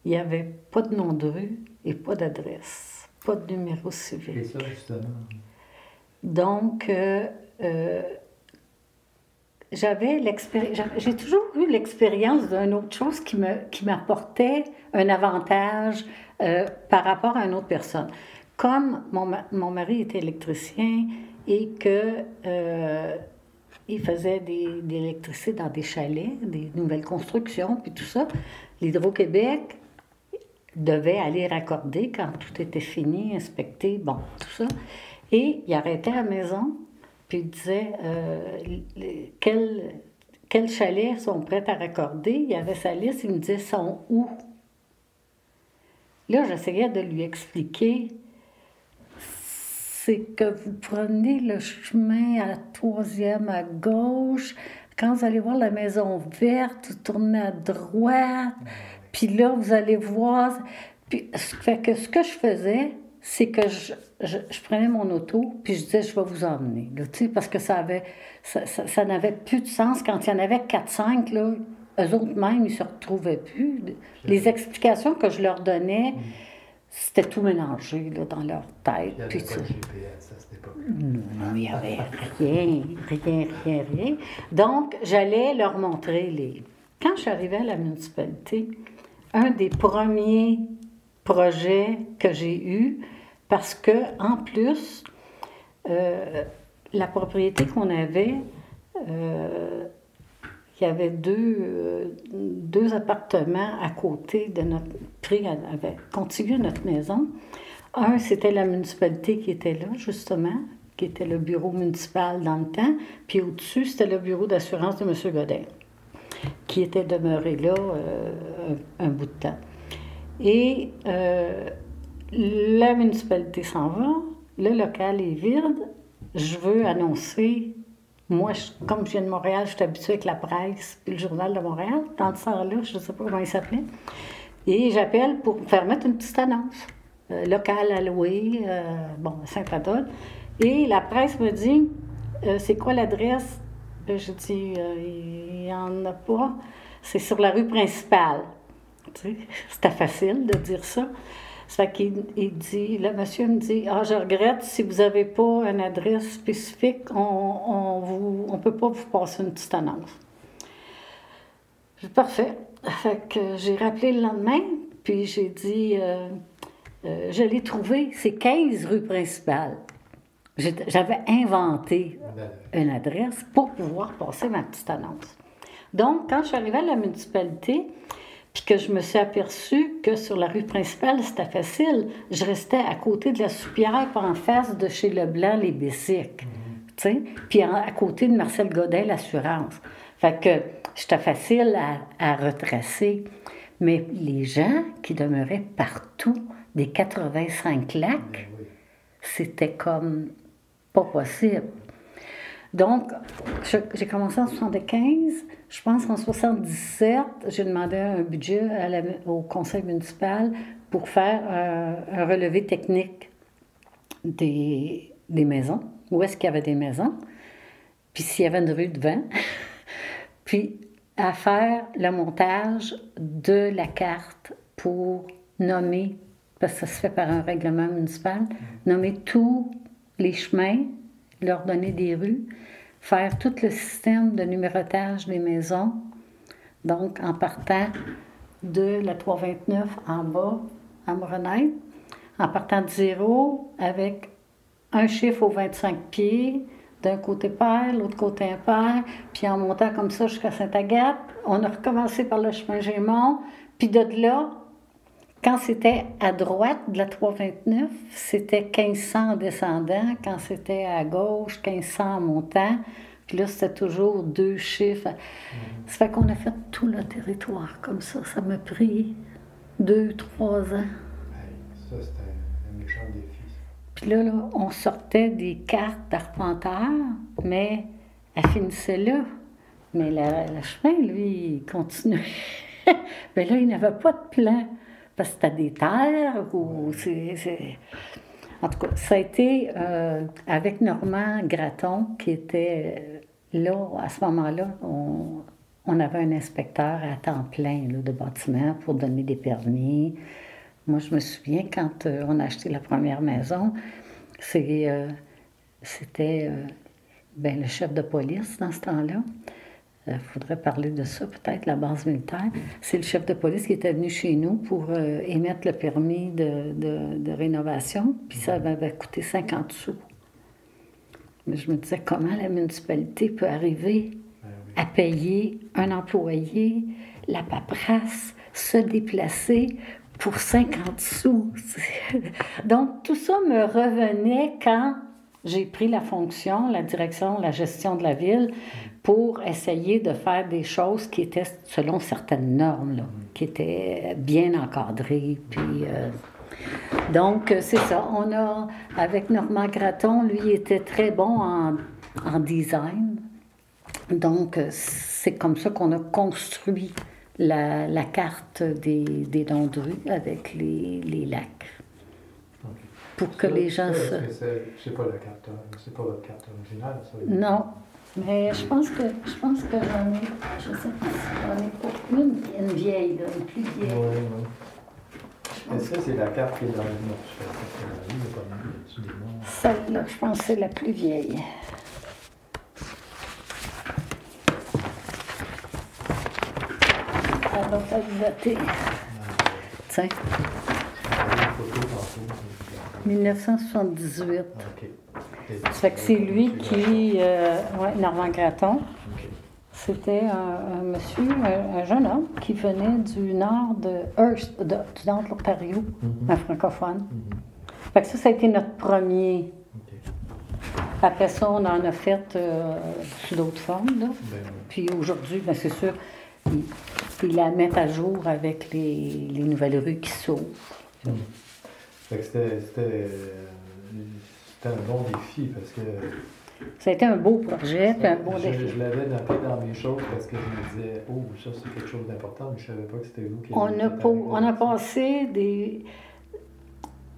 il n'y avait pas de nom de rue et pas d'adresse, pas de numéro civil. C'est ça, justement. Donc, j'ai toujours eu l'expérience d'une autre chose qui m'apportait un avantage par rapport à une autre personne. Comme mon mari était électricien et que il faisait de l'électricité dans des chalets, des nouvelles constructions, puis tout ça, l'Hydro-Québec devait aller raccorder quand tout était fini, inspecter, bon, tout ça. Et il arrêtait à la maison, puis il disait quels chalets sont prêts à raccorder. Il y avait sa liste, il me disait sont où. Là, j'essayais de lui expliquer, c'est que vous prenez le chemin à la 3e à gauche, quand vous allez voir la maison verte, vous tournez à droite, puis là, vous allez voir. Puis, fait que ce que je faisais, c'est que je prenais mon auto, puis je disais, je vais vous emmener. Là, parce que ça n'avait plus de sens. Quand il y en avait 4-5, là, eux autres même, ils ne se retrouvaient plus. Les explications que je leur donnais, c'était tout mélangé là, dans leur tête. Il n'y avait pas de GPS à cette époque. Non, il n'y avait rien. Donc, j'allais leur montrer Quand je suis arrivée à la municipalité, un des premiers projets que j'ai eu, parce que en plus, la propriété qu'on avait, il y avait deux appartements à côté de notre contigu à notre maison. Un, c'était la municipalité qui était là, justement, qui était le bureau municipal dans le temps, puis au-dessus, c'était le bureau d'assurance de M. Godin, qui était demeuré là un bout de temps. Et la municipalité s'en va, le local est vide, je veux annoncer, moi, comme je viens de Montréal, je suis habituée avec la presse puis le Journal de Montréal, dans ce temps-là, je ne sais pas comment il s'appelait, et j'appelle pour faire mettre une petite annonce, local à louer, à Saint-Adolphe, et la presse me dit, c'est quoi l'adresse? Je dis, il n'y en a pas, c'est sur la rue principale. Tu sais, c'était facile de dire ça. Ça fait qu'il dit, le monsieur me dit, je regrette, si vous n'avez pas une adresse spécifique, on peut pas vous passer une petite annonce. J'ai dit, parfait. Fait que j'ai rappelé le lendemain, puis j'ai dit, je l'ai trouvé, c'est 15 rue principale. J'avais inventé une adresse pour pouvoir passer ma petite annonce. Donc, quand je suis arrivée à la municipalité, Puis que je me suis aperçue que sur la rue principale, c'était facile. Je restais à côté de la soupière, puis en face de chez Leblanc, les Bessiques. Tu sais? Puis à côté de Marcel Godin, l'assurance. Fait que c'était facile à retracer. Mais les gens qui demeuraient partout, des 85 lacs, c'était comme pas possible. Donc, j'ai commencé en 75. Je pense qu'en 77, j'ai demandé un budget au conseil municipal pour faire un relevé technique des maisons. Où est-ce qu'il y avait des maisons? Puis s'il y avait une rue devant. Puis à faire le montage de la carte pour nommer, parce que ça se fait par un règlement municipal, nommer tous les chemins, leur donner des rues, faire tout le système de numérotage des maisons, donc en partant de la 329 en bas à Moronite, en partant de zéro avec un chiffre aux 25 pieds, d'un côté pair, l'autre côté impair, puis en montant comme ça jusqu'à Sainte-Agathe. On a recommencé par le chemin Gémont, puis de là, quand c'était à droite de la 329, c'était 1500 en descendant. Quand c'était à gauche, 1500 en montant. Puis là, c'était toujours 2 chiffres. Ça fait qu'on a fait tout le territoire comme ça. Ça m'a pris 2, 3 ans. Ça, c'était un méchant défi. Puis là, on sortait des cartes d'arpenteur, mais elle finissait là. Mais le chemin, lui, il continuait. Mais là, il n'avait pas de plan. Parce que c'était des terres ou En tout cas, ça a été avec Normand Gratton qui était là, à ce moment-là, on avait un inspecteur à temps plein là, de bâtiment pour donner des permis. Moi, je me souviens, quand on a acheté la première maison, c'était le chef de police dans ce temps-là. Il faudrait parler de ça, peut-être, la base militaire. C'est le chef de police qui était venu chez nous pour émettre le permis de rénovation, puis ça m'avait coûté 50 sous. Mais je me disais, comment la municipalité peut arriver à payer un employé, la paperasse, se déplacer pour 50 sous? Donc, tout ça me revenait quand j'ai pris la fonction, la direction, la gestion de la ville, pour essayer de faire des choses qui étaient selon certaines normes, là, qui étaient bien encadrées. Puis, donc, c'est ça. On a, avec Normand Gratton, lui, il était très bon en design. Donc, c'est comme ça qu'on a construit la carte des dons de rue avec les lacs. Okay. Pour que les gens se... C'est pas la carte, c'est pas votre carte originale, ça? Non. Mais je pense que j'en ai, je sais pas si j'en ai pas une vieille, là, une plus vieille. Oui, oui. Est-ce que c'est la carte qui est dans le nom? Celle-là, je pense que c'est la plus vieille. Elle va être datée. Tiens. 1978. OK. Ça fait que c'est lui qui... Normand Gratton. Okay. C'était un monsieur, un jeune homme qui venait du nord de Hearst, du nord de l'Ontario, un francophone. Fait que ça a été notre premier. Okay. Après ça, on en a fait sous d'autres formes. Là. Ben, Puis aujourd'hui, c'est sûr, ils la mettent à jour avec les nouvelles rues qui s'ouvrent. Fait que c'était un bon défi parce que... Ça a été un beau projet, puis un beau défi. Je l'avais noté dans mes choses parce que je me disais, oh, ça c'est quelque chose d'important, mais je ne savais pas que c'était vous qui... On a passé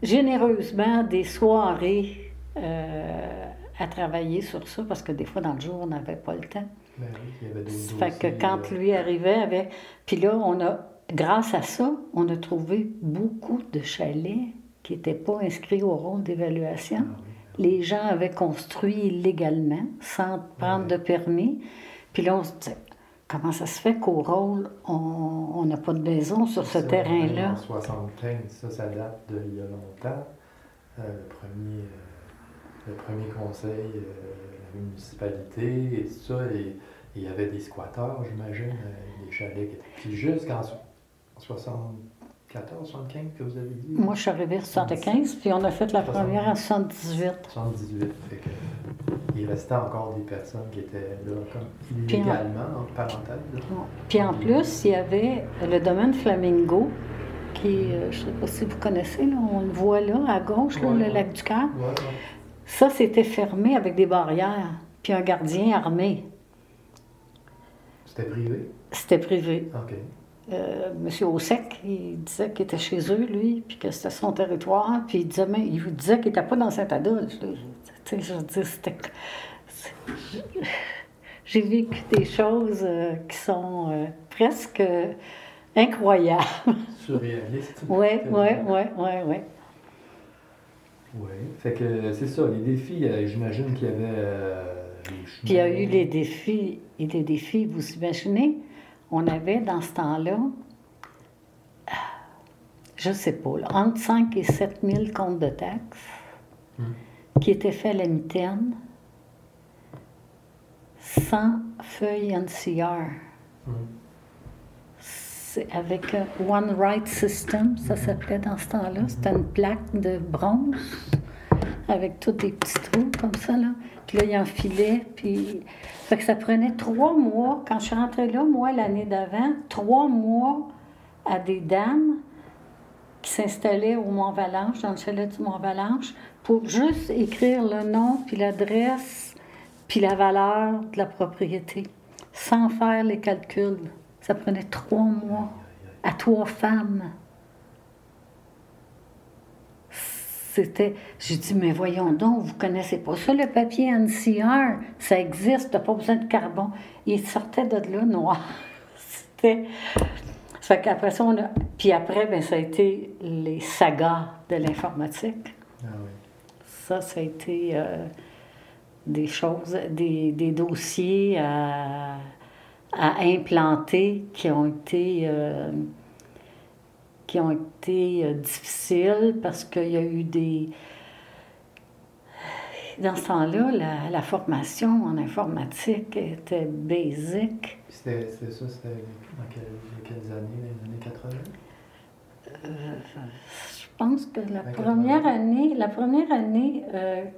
généreusement des soirées à travailler sur ça, parce que des fois, dans le jour, on n'avait pas le temps. Ben oui, il y avait d'autres dossiers. Fait que quand lui arrivait, puis là, grâce à ça, on a trouvé beaucoup de chalets qui n'étaient pas inscrits au rôle d'évaluation. Ah, oui. Les gens avaient construit illégalement, sans prendre de permis. Puis là, on se disait, comment ça se fait qu'au rôle, on n'a pas de maison sur ce terrain-là? En 75, ça date d'il y a longtemps. Le premier conseil, la municipalité et tout ça, et il y avait des squatteurs, j'imagine, des chalets qui étaient... Puis 74, 75 que vous avez dit? Moi, je suis arrivée en 75, puis on a fait la première en 78. 78, fait que il restait encore des personnes qui étaient là comme Puis illégalement, entre parenthèses. Là. Puis en plus, il y avait le domaine Flamingo, qui, je ne sais pas si vous connaissez, là, on le voit là, à gauche, là, le lac du Cœur. Ouais. Ça, c'était fermé avec des barrières, puis un gardien armé. C'était privé? C'était privé. OK. Monsieur Ossec, il disait qu'il était chez eux, lui, puis que c'était son territoire, puis il disait qu'il n'était pas dans Saint-Adolphe. Tu sais, je veux dire, j'ai vécu des choses qui sont presque incroyables. Surréaliste. Oui. Oui, fait que c'est ça, les défis, j'imagine qu'il y avait les chemins. Puis il y a eu les défis, vous imaginez, on avait dans ce temps-là, je ne sais pas, là, entre 5 et 7 000 comptes de taxes qui étaient faits à la mitaine, sans feuille NCR. C'est avec un One Right System, ça s'appelait dans ce temps-là. C'était une plaque de bronze avec tous des petits trous comme ça, là. Puis là, il enfilait, puis... Fait que ça prenait 3 mois. Quand je suis rentrée là, moi, l'année d'avant, 3 mois à des dames qui s'installaient au Mont-Valanche, dans le chalet du Mont-Valanche, pour juste écrire le nom, puis l'adresse, puis la valeur de la propriété, sans faire les calculs. Ça prenait 3 mois à 3 femmes. J'ai dit, mais voyons donc, vous connaissez pas ça, le papier NCR, ça existe, t'as pas besoin de carbone. Il sortait de là noir. C'était... Ça fait qu'après ça, Puis après, ben, ça a été les sagas de l'informatique. Ah oui. Ça a été des choses, des dossiers à implanter qui ont été difficiles parce qu'il y a eu des... Dans ce temps-là, la formation en informatique était basique. C'était dans quelles années? Les années 80? Je pense que la première année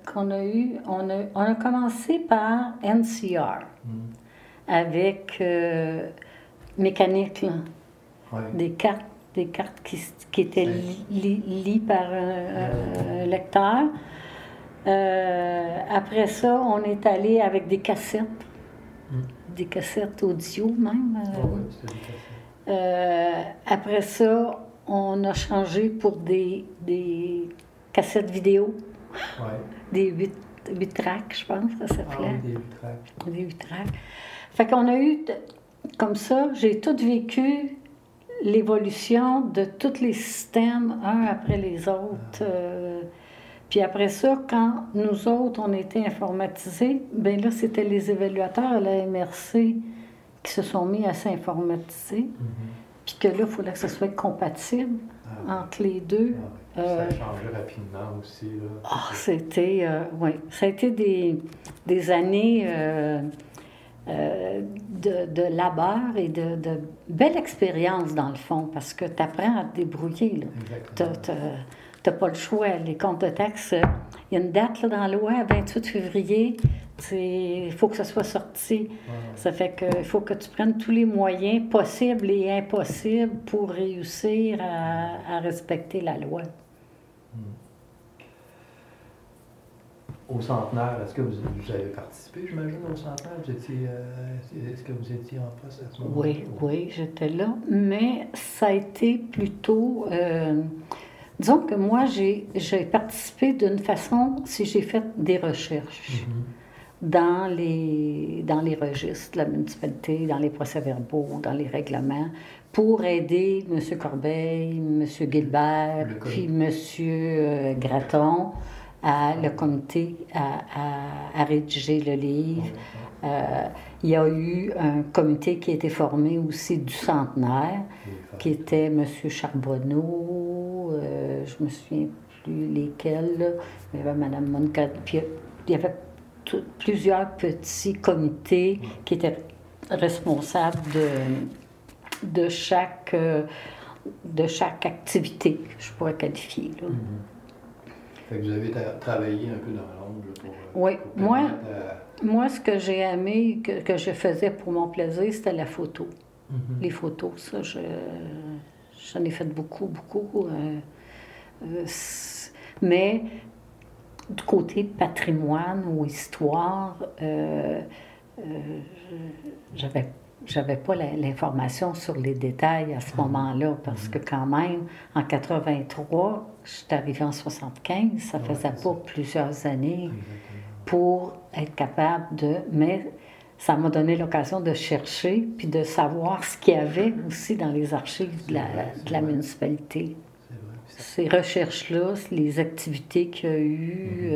qu'on a eue, on a commencé par NCR. Avec mécanique, là. Ouais. Des cartes qui étaient liées par un lecteur. Après ça, on est allé avec des cassettes audio même. Oui, c'était des cassettes. Après ça, on a changé pour des cassettes vidéo. Ouais. Des 8 tracks, je pense, ça s'appelait. Ah oui, des 8 tracks. Des 8 tracks. Fait qu'on a eu, comme ça, j'ai tout vécu l'évolution de tous les systèmes, un après les autres. Puis après ça, quand nous autres, on était informatisés, bien là, c'était les évaluateurs à la MRC qui se sont mis à s'informatiser. Puis que là, il fallait que ce soit compatible entre les deux. Ça a changé rapidement aussi. Là. C'était... oui, ça a été des années... de labeur et de belle expérience dans le fond, parce que tu apprends à te débrouiller. Tu n'as pas le choix. Les comptes de taxes, il y a une date là, dans la loi, 28 février, il faut que ça soit sorti. Ça fait qu'il faut que tu prennes tous les moyens possibles et impossibles pour réussir à respecter la loi. Au centenaire, est-ce que vous avez participé, j'imagine, au centenaire? Est-ce que vous étiez en poste à ce moment-là? Oui, j'étais là, mais ça a été plutôt... disons que moi, j'ai participé d'une façon, si j'ai fait des recherches dans les registres de la municipalité, dans les procès-verbaux, dans les règlements, pour aider M. Corbeil, M. Gilbert, puis M. Gratton, le comité à rédiger le livre. Il y a eu un comité qui a été formé aussi du centenaire, qui était M. Charbonneau, je me souviens plus lesquels, là. Il y avait Mme Monica, puis il y avait plusieurs petits comités qui étaient responsables de chaque de chaque activité que je pourrais qualifier. Là. Fait que vous avez travaillé un peu dans l'ombre pour... Oui, pour moi, ce que j'ai aimé, que je faisais pour mon plaisir, c'était la photo. Les photos, ça, j'en ai fait beaucoup, beaucoup. Mais du côté patrimoine ou histoire, j'avais pas l'information sur les détails à ce moment-là, parce que quand même, en 83, je suis arrivée en 75, ça faisait pas plusieurs années pour être capable de... Mais ça m'a donné l'occasion de chercher puis de savoir ce qu'il y avait aussi dans les archives de la municipalité. Ces recherches-là, les activités qu'il y a eu,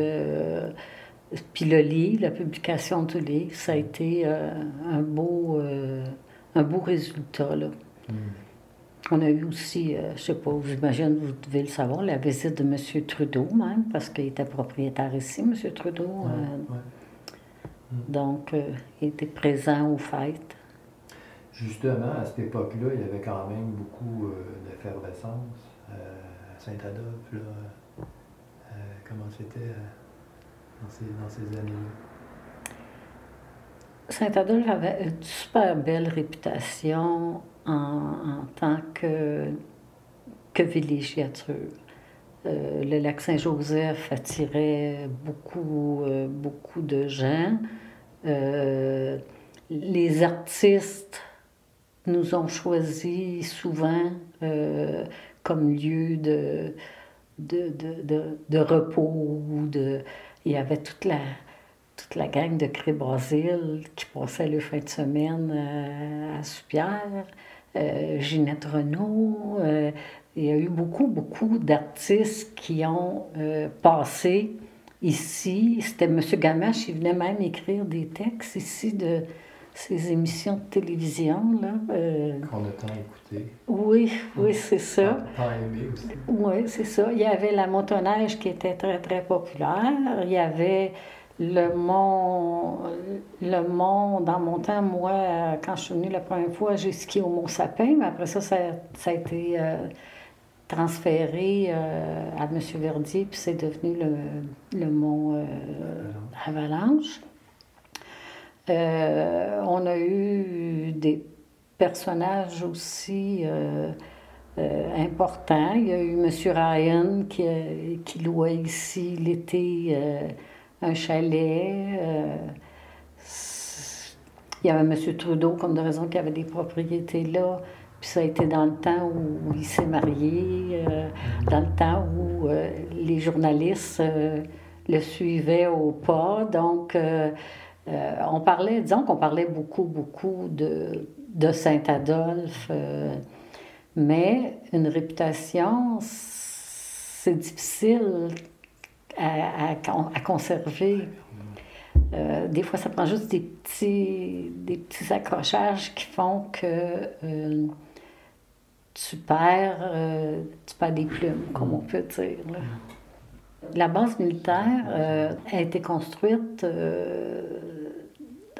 puis le livre, la publication du livre, ça a été un beau résultat. Là. On a eu aussi, je ne sais pas, j'imagine vous devez le savoir, la visite de M. Trudeau même, parce qu'il était propriétaire ici, M. Trudeau. Donc, il était présent aux fêtes. Justement, à cette époque-là, il y avait quand même beaucoup d'effervescence à Saint-Adolphe. Là. Comment c'était dans ces années-là? Saint-Adolphe avait une super belle réputation en tant que villégiature. Le lac Saint-Joseph attirait beaucoup de gens. Les artistes nous ont choisis souvent comme lieu de repos. Il y avait toute la gang de Cré-Brasil qui passait le fin de semaine à Soupierre. Ginette Renault. Il y a eu beaucoup d'artistes qui ont passé ici. C'était M. Gamache, il venait même écrire des textes ici de ces émissions de télévision. Là, qu'on a tant écouté. Oui, c'est ça. Tant aimé aussi. Oui, c'est ça. Il y avait la motoneige qui était très, très populaire. Il y avait le mont, dans mon temps, moi, quand je suis venue la première fois, j'ai skié au Mont-Sapin, mais après ça a été transféré à M. Verdier, puis c'est devenu le mont Avalanche. On a eu des personnages aussi importants. Il y a eu M. Ryan qui louait ici l'été un chalet. Il y avait M. Trudeau, comme de raison, qui avait des propriétés là. Puis ça a été dans le temps où il s'est marié, dans le temps où les journalistes le suivaient au pas. Donc, disons qu'on parlait beaucoup de Saint-Adolphe, mais une réputation, c'est difficile à conserver. Des fois, ça prend juste des petits accrochages qui font que tu perds des plumes, comme on peut dire. Là. La base militaire a été construite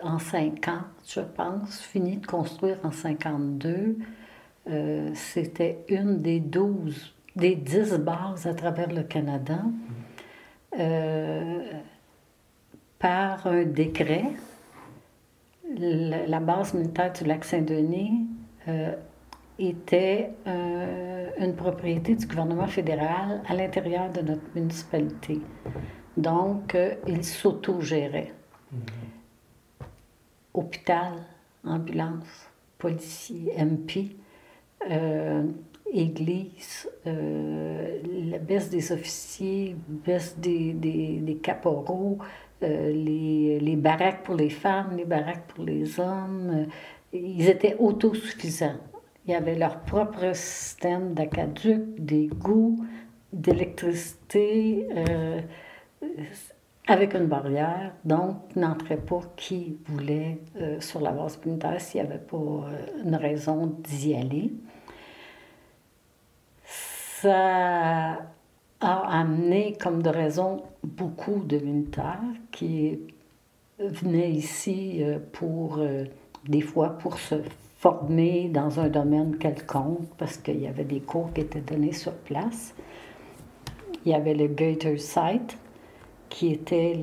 en 50, je pense, finie de construire en 52. C'était une des 10 bases à travers le Canada. Par un décret, la base militaire du Lac-Saint-Denis était une propriété du gouvernement fédéral à l'intérieur de notre municipalité. Donc, il s'auto-gérait. Hôpital, ambulance, policier, MP, église, la baisse des officiers, baisse des caporaux, les baraques pour les femmes, les baraques pour les hommes, ils étaient autosuffisants. Ils avaient leur propre système d'aqueduc, d'égouts, d'électricité, avec une barrière. Donc, n'entrait pas qui voulait sur la base militaire s'il n'y avait pas une raison d'y aller. Ça a amené comme de raison beaucoup de militaires qui venaient ici des fois pour se formés dans un domaine quelconque, parce qu'il y avait des cours qui étaient donnés sur place. Il y avait le Goethe Site, qui était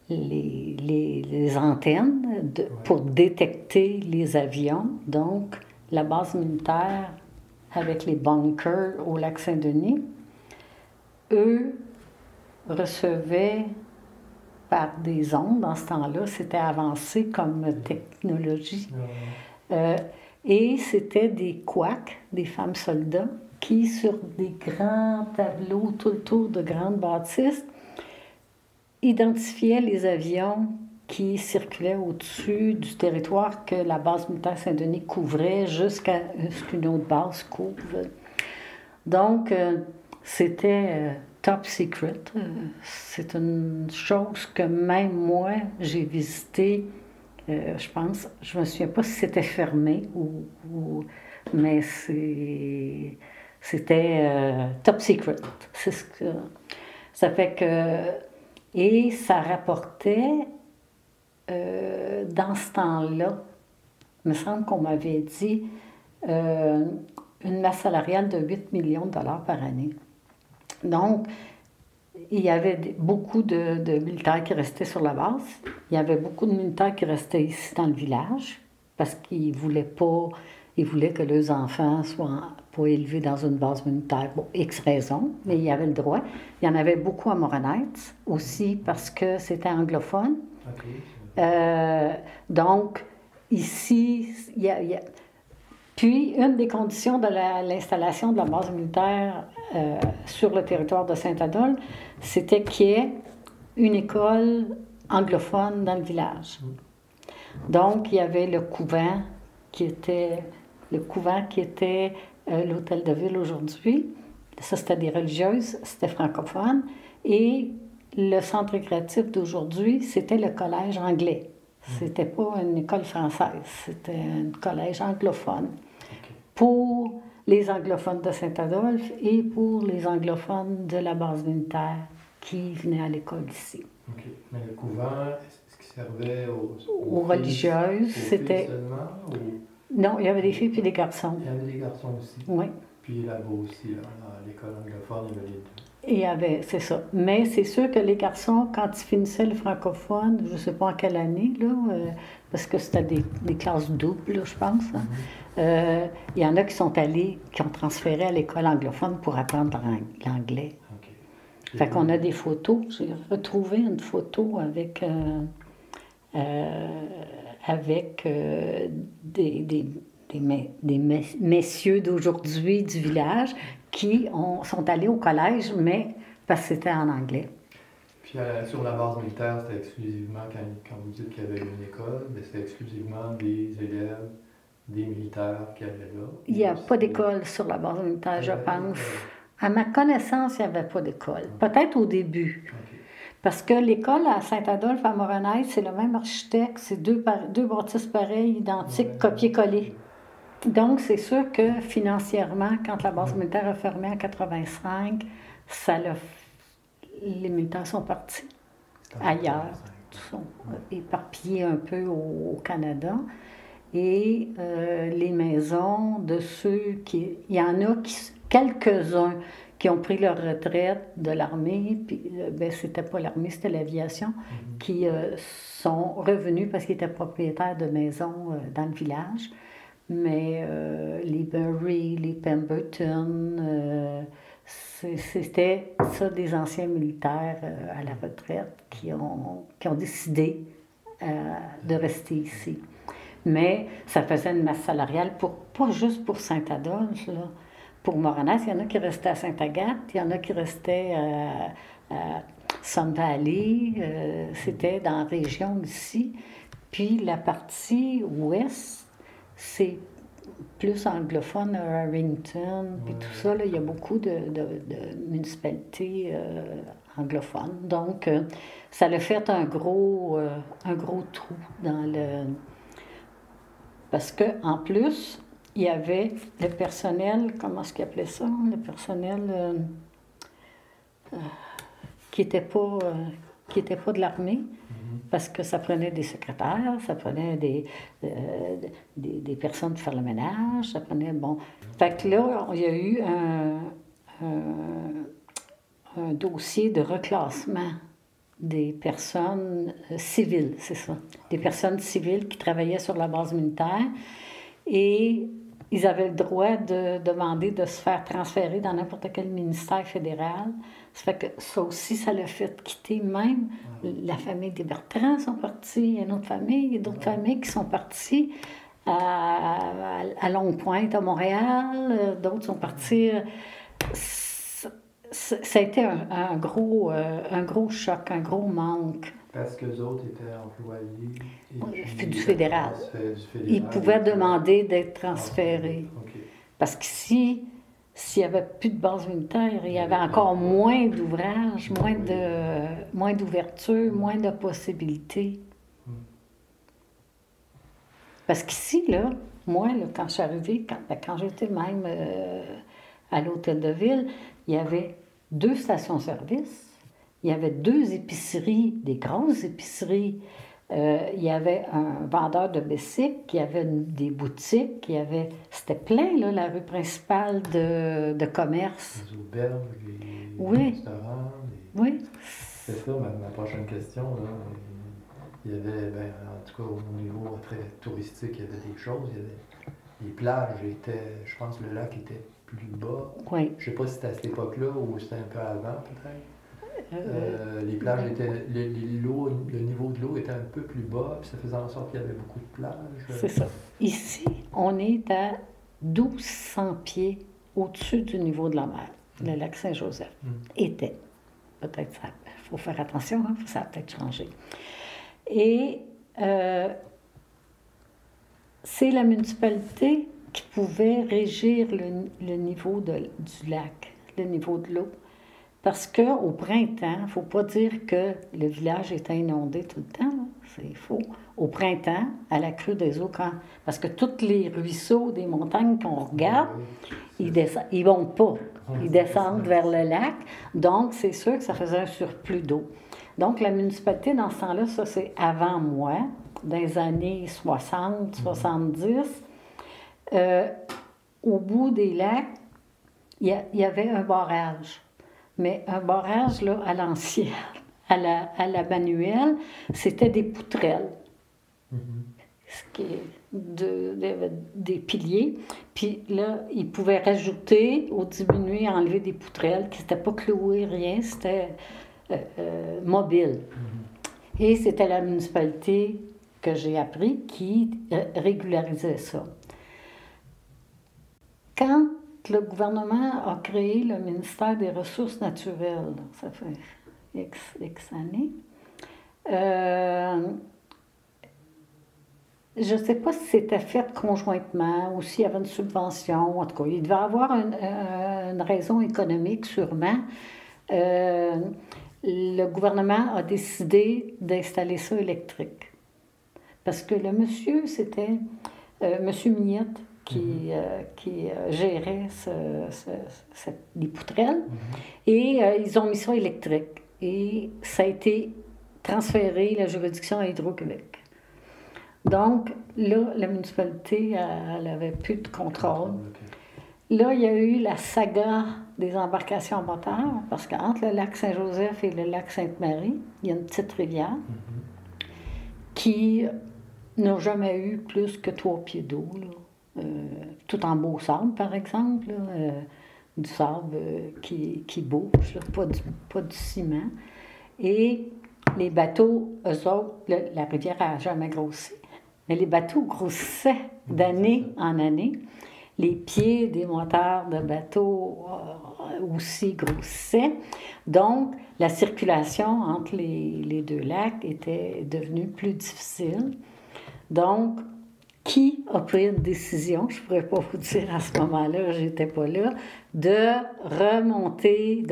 les antennes pour détecter les avions. Donc, la base militaire avec les bunkers au lac Saint-Denis, eux recevaient par des ondes. Dans ce temps-là, c'était avancé comme technologie. Et c'était des couacs, des femmes soldats, qui, sur des grands tableaux tout le tour de grandes bâtisses, identifiaient les avions qui circulaient au-dessus du territoire que la base militaire Saint-Denis couvrait jusqu'à ce qu'une autre base couvre. Donc, c'était top secret. C'est une chose que même moi, j'ai visitée, je pense. Je me souviens pas si c'était fermé mais c'était top secret. C'est ce que ça fait que. Et ça rapportait, dans ce temps-là, il me semble qu'on m'avait dit une masse salariale de 8 millions de dollars par année. Donc, il y avait beaucoup de militaires qui restaient sur la base. Il y avait beaucoup de militaires qui restaient ici dans le village parce qu'ils voulaient pas, ils voulaient que leurs enfants soient pas élevés dans une base militaire. Bon, X raisons, mais il y avait le droit. Il y en avait beaucoup à Moronite aussi parce que c'était anglophone. Okay. Donc, ici, il y a... Puis, une des conditions de l'installation de la base militaire sur le territoire de Saint-Adolphe, c'était qu'il y ait une école anglophone dans le village. Donc, il y avait le couvent qui était l'hôtel de ville aujourd'hui. Ça, c'était des religieuses, c'était francophone. Et le centre récréatif d'aujourd'hui, c'était le collège anglais. C'était pas une école française, c'était un collège anglophone. Pour les anglophones de Saint-Adolphe et pour les anglophones de la base militaire qui venaient à l'école ici. OK. Mais le couvent, est-ce qu'il servait aux religieuses? C'était seulement, ou... Non, il y avait des filles puis des garçons. Il y avait des garçons aussi? Oui. Puis là-bas aussi, là, à l'école anglophone, il y avait les deux. Et il y avait, c'est ça. Mais c'est sûr que les garçons, quand ils finissaient le francophone, je ne sais pas en quelle année, là, parce que c'était des classes doubles, là, je pense, hein, il y en a qui sont allés, qui ont transféré à l'école anglophone pour apprendre l'anglais. Okay. Fait qu'on a des photos. J'ai retrouvé une photo avec des messieurs d'aujourd'hui du village qui sont allés au collège, mais parce que c'était en anglais. Puis sur la base militaire, c'était exclusivement, quand vous dites qu'il y avait une école, mais c'était exclusivement des élèves, des militaires qui allaient là? Il n'y a pas d'école sur la base militaire, je pense. À ma connaissance, il n'y avait pas d'école. Peut-être au début. Okay. Parce que l'école à Saint-Adolphe, à Moronite, c'est le même architecte, c'est deux bâtisses pareilles, identiques, copier-coller. Donc, c'est sûr que financièrement, quand la base militaire a fermé en 1985, les militaires sont partis ailleurs, sont éparpillés un peu au Canada. Et les maisons de ceux qui... Il y en a quelques-uns qui ont pris leur retraite de l'armée, puis c'était pas l'armée, c'était l'aviation, qui sont revenus parce qu'ils étaient propriétaires de maisons dans le village. Mais les Burry, les Pemberton, c'était ça des anciens militaires à la retraite qui ont décidé de rester ici. Mais ça faisait une masse salariale pas juste pour Saint-Adolphe, là. Pour Moronite, il y en a qui restaient à Sainte-Agathe, il y en a qui restaient à Sun Valley, c'était dans la région ici. Puis la partie ouest, c'est plus anglophone à Harrington, puis tout ça, là, il y a beaucoup de municipalités anglophones. Donc, ça a fait un gros trou dans le... Parce qu'en plus, il y avait le personnel, comment est-ce qu'ils appelaient ça? Le personnel qui n'était pas de l'armée. parce que ça prenait des secrétaires, ça prenait des personnes pour faire le ménage, ça prenait, bon... Fait que là, il y a eu un dossier de reclassement des personnes civiles, c'est ça. Des personnes civiles qui travaillaient sur la base militaire et ils avaient le droit de demander de se faire transférer dans n'importe quel ministère fédéral. Ça fait que ça aussi, ça l'a fait quitter même. La famille des Bertrand sont partis, il y a une autre famille, il y a d'autres familles qui sont parties à Longue-Pointe, à Montréal, d'autres sont partis... Ça a été un gros choc, un gros manque. Parce que les autres étaient employés Du fédéral. Ils pouvaient demander d'être transférés. Okay. Parce qu'ici, s'il n'y avait plus de base militaire, il y avait encore moins d'ouvrages, moins d'ouverture, moins de possibilités. Parce qu'ici, là, moi, là, quand je suis arrivée, quand j'étais même à l'hôtel de ville, il y avait 2 stations-service, il y avait 2 épiceries, des grosses épiceries. Il y avait un vendeur de bicycles, il y avait des boutiques, c'était plein, là, la rue principale de commerce. Les auberges, les restaurants. Oui. C'est ça, ma prochaine question. Là. Il y avait, en tout cas, au niveau très touristique, il y avait des choses. Les plages étaient, je pense que le lac était plus bas. Oui. Je ne sais pas si c'était à cette époque-là ou c'était un peu avant, peut-être. Les plages étaient. Le niveau de l'eau était un peu plus bas, puis ça faisait en sorte qu'il y avait beaucoup de plages. C'est ça. Ici, on est à 1200 pieds au-dessus du niveau de la mer. Le lac Saint-Joseph était. Peut-être ça. Il faut faire attention, hein, ça a peut-être changé. Et c'est la municipalité qui pouvait régir le niveau du lac, le niveau de l'eau. Parce qu'au printemps, il ne faut pas dire que le village était inondé tout le temps, c'est faux. Au printemps, à la crue des eaux, parce que tous les ruisseaux des montagnes qu'on regarde, ils ne montent pas, ils descendent vers le lac. Donc, c'est sûr que ça faisait un surplus d'eau. Donc, la municipalité, dans ce temps-là, ça c'est avant moi, dans les années 60, 70, au bout des lacs, il y avait un barrage. Mais un barrage, là, à l'ancienne, à la manuelle, c'était des poutrelles. Ce qui est des piliers. Puis là, ils pouvaient rajouter ou diminuer, enlever des poutrelles qui n'étaient pas clouées, rien, c'était mobile. Et c'était la municipalité que j'ai appris qui régularisait ça. Quand le gouvernement a créé le ministère des Ressources naturelles, ça fait X années, je ne sais pas si c'était fait conjointement ou s'il y avait une subvention. En tout cas, il devait y avoir une raison économique sûrement. Le gouvernement a décidé d'installer ça électrique. Parce que le monsieur, c'était M. Mignette qui gérait les poutrelles. Et ils ont mis ça électrique. Et ça a été transféré, la juridiction à Hydro-Québec. Donc, là, la municipalité, elle n'avait plus de contrôle. Là, il y a eu la saga des embarcations à moteur, parce qu'entre le lac Saint-Joseph et le lac Sainte-Marie, il y a une petite rivière qui n'a jamais eu plus que 3 pieds d'eau, tout en beau sable, par exemple, là, du sable qui bouge, là, pas du ciment. Et les bateaux, eux autres, la rivière n'a jamais grossi, mais les bateaux grossissaient d'année en année. Les pieds des moteurs de bateaux aussi grossissaient. Donc, la circulation entre les 2 lacs était devenue plus difficile. Donc, qui a pris une décision, je ne pourrais pas vous dire à ce moment-là, je n'étais pas là, de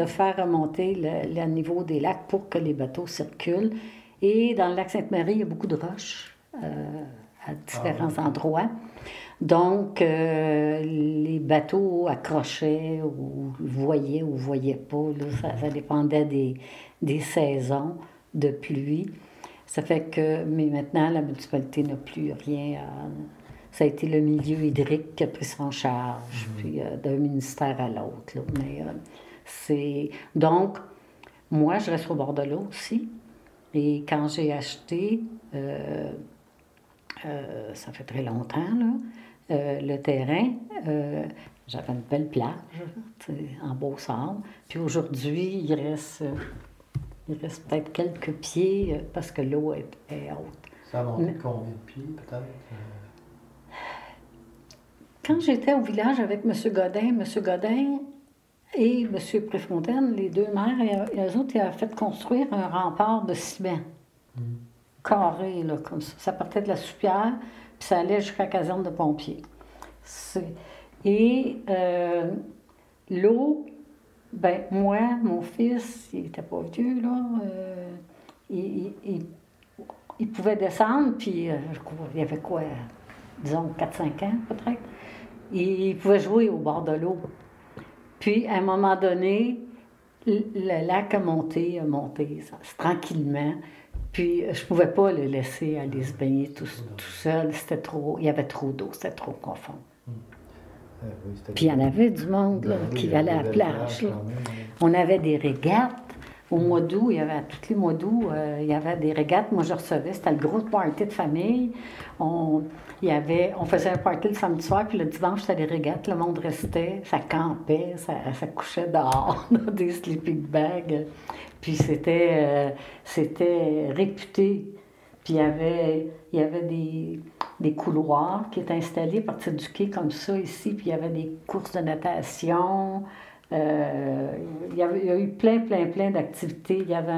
faire remonter le niveau des lacs pour que les bateaux circulent. Et dans le lac Sainte-Marie, il y a beaucoup de roches à différents endroits. Donc, les bateaux accrochaient ou voyaient ou ne voyaient pas. Là, ça dépendait des saisons de pluie. Ça fait que, mais maintenant, la municipalité n'a plus rien à... Ça a été le milieu hydrique qui a pris ça en charge, puis d'un ministère à l'autre. Là. Mais c'est... Donc, moi, je reste au bord de l'eau aussi. Et quand j'ai acheté, ça fait très longtemps, là, le terrain, j'avais une belle plage, en beau sable. Puis aujourd'hui, il reste peut-être quelques pieds parce que l'eau est haute. Ça a monté de combien de pieds, peut-être? Quand j'étais au village avec M. Godin et M. Préfontaine, les deux maires, eux autres, ils avaient fait construire un rempart de ciment, carré, là, comme ça. Ça partait de la soupière, puis ça allait jusqu'à la caserne de pompiers. Et l'eau, ben moi, mon fils, il était pas vieux, là, il pouvait descendre, puis il y avait quoi, disons 4-5 ans peut-être, et il pouvait jouer au bord de l'eau. Puis, à un moment donné, le lac a monté, tranquillement. Puis, je ne pouvais pas le laisser aller se baigner tout seul. C'était trop, il y avait trop d'eau, c'était trop profond. Puis, il y en avait du monde là, qui allait à la plage. Là. On avait des régates. Au mois d'août, à tous les mois d'août, il y avait des régates. Moi, je recevais, c'était le gros party de famille. On faisait un party le samedi soir, puis le dimanche, c'était des régates. Le monde restait, ça campait, ça couchait dehors, dans des sleeping bags. Puis c'était réputé. Puis il y avait des couloirs qui étaient installés à partir du quai comme ça ici, puis il y avait des courses de natation. Il y a eu plein d'activités. Il y avait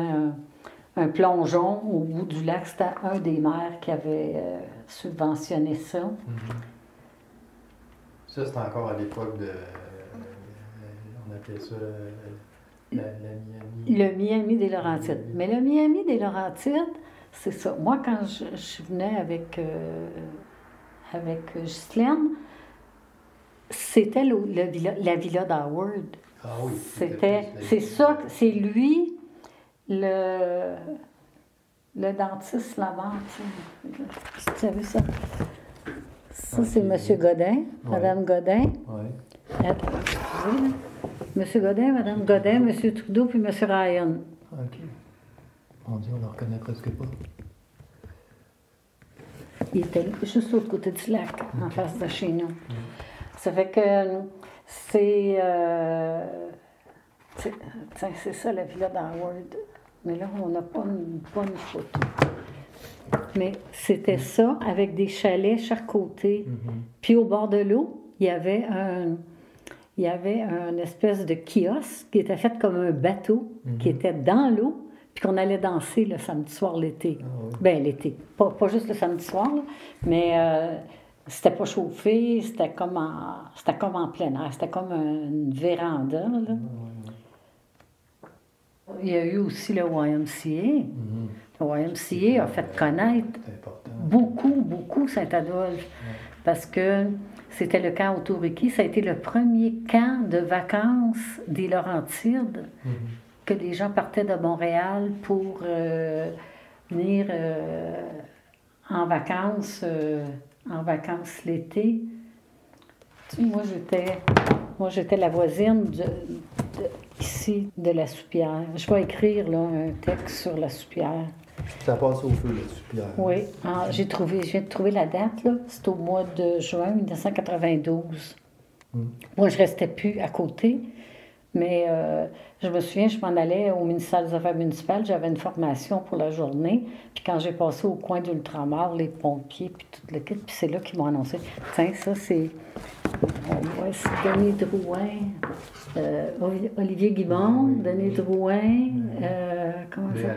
un plongeon au bout du lac. C'était un des maires qui avait subventionné ça. Ça, c'est encore à l'époque de... on appelait ça la Miami. Le Miami des Laurentides. Mais le Miami des Laurentides, c'est ça. Moi, quand je venais avec Ghislaine, c'était la villa d'Howard. Ah oui. C'est lui, le dentiste là-bas. Tu as vu ça? Ça, c'est M. Godin, ouais. Mme Godin. Oui. Excusez, M. Godin, Mme Godin, M. Trudeau, puis M. Ryan. OK. Mon Dieu, on ne le reconnaît presque pas. Il était juste l'autre côté du lac, en face de chez nous. Ça fait que c'est ça la villa d'Howard. Mais là, on n'a pas une bonne photo. Mais c'était ça, avec des chalets chaque côté. Puis au bord de l'eau, il y avait un espèce de kiosque qui était fait comme un bateau, qui était dans l'eau, puis qu'on allait danser le samedi soir l'été. Ah oui. Bien, l'été. Pas juste le samedi soir, là, mais c'était pas chauffé, c'était comme en plein air. C'était comme une véranda, là. Il y a eu aussi le YMCA. Le YMCA a fait connaître beaucoup Saint-Adolphe, parce que c'était le camp Autoriki. Ça a été le premier camp de vacances des Laurentides, que les gens partaient de Montréal pour venir en vacances l'été. Moi, j'étais la voisine ici de la soupière. Je vais écrire là, un texte sur la soupière. Ça passe au feu, la soupière. Oui. Je viens de trouver la date, là. C'est au mois de juin 1992. Moi, je ne restais plus à côté, mais je me souviens, je m'en allais au ministère des Affaires municipales. J'avais une formation pour la journée. Puis quand j'ai passé au coin d'Ultramar, les pompiers, puis tout le kit, puis c'est là qu'ils m'ont annoncé. Tiens, ça, c'est... c'est Denis Drouin, Olivier Guimond, Denis Drouin, comment ça?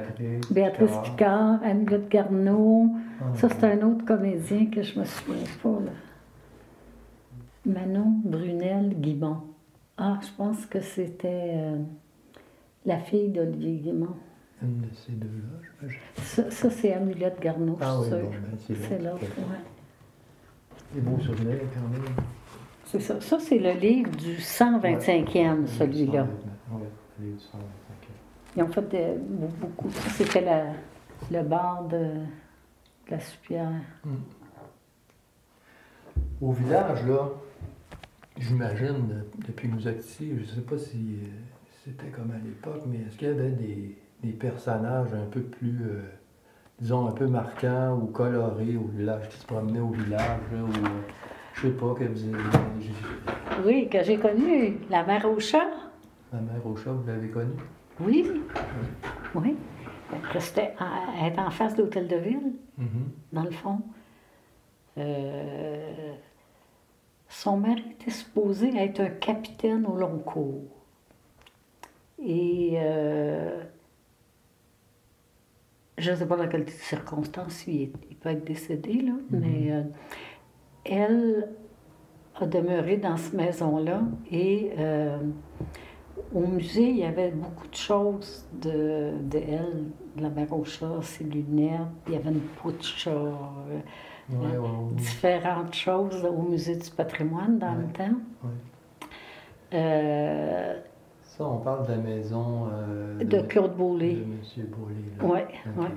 Béatrice Picard, Anne-Claude Garneau. Ça, c'est un autre comédien que je me souviens pas, là. Manon Brunel Guimond. Ah, je pense que c'était la fille d'Olivier Guimond. Une de ces deux-là, j'imagine. Ça c'est Amulette Garneau, ah, je suis oui, sûre. Bon, c'est l'autre, oui. Des beaux souvenirs, quand même. C'est ça. Ça, c'est le livre du 125e, celui-là. Oui, le livre du 125e. Ils ont fait beaucoup. Ça, c'était le bord de la soupière. Au village, là, j'imagine, depuis que vous êtes ici, je ne sais pas si c'était comme à l'époque, mais est-ce qu'il y avait des personnages un peu plus, disons, un peu marquants ou colorés au village, qui se promenaient au village, là, ou je sais pas, que vous avez... Oui, que j'ai connu la mère au chat. La mère au chat, vous l'avez connue? Oui, oui. Elle était en face de l'hôtel de ville, dans le fond. Son mari était supposé être un capitaine au long cours. Et je ne sais pas dans quelles circonstances il peut être décédé, là, mais elle a demeuré dans cette maison-là et au musée, il y avait beaucoup de choses de elle, de la mère au chat, ses lunettes, il y avait une peau de chat, différentes choses au musée du patrimoine dans le temps. Ça, on parle de la maison de Claude Beaulieu. De M. Beaulieu. Oui, oui.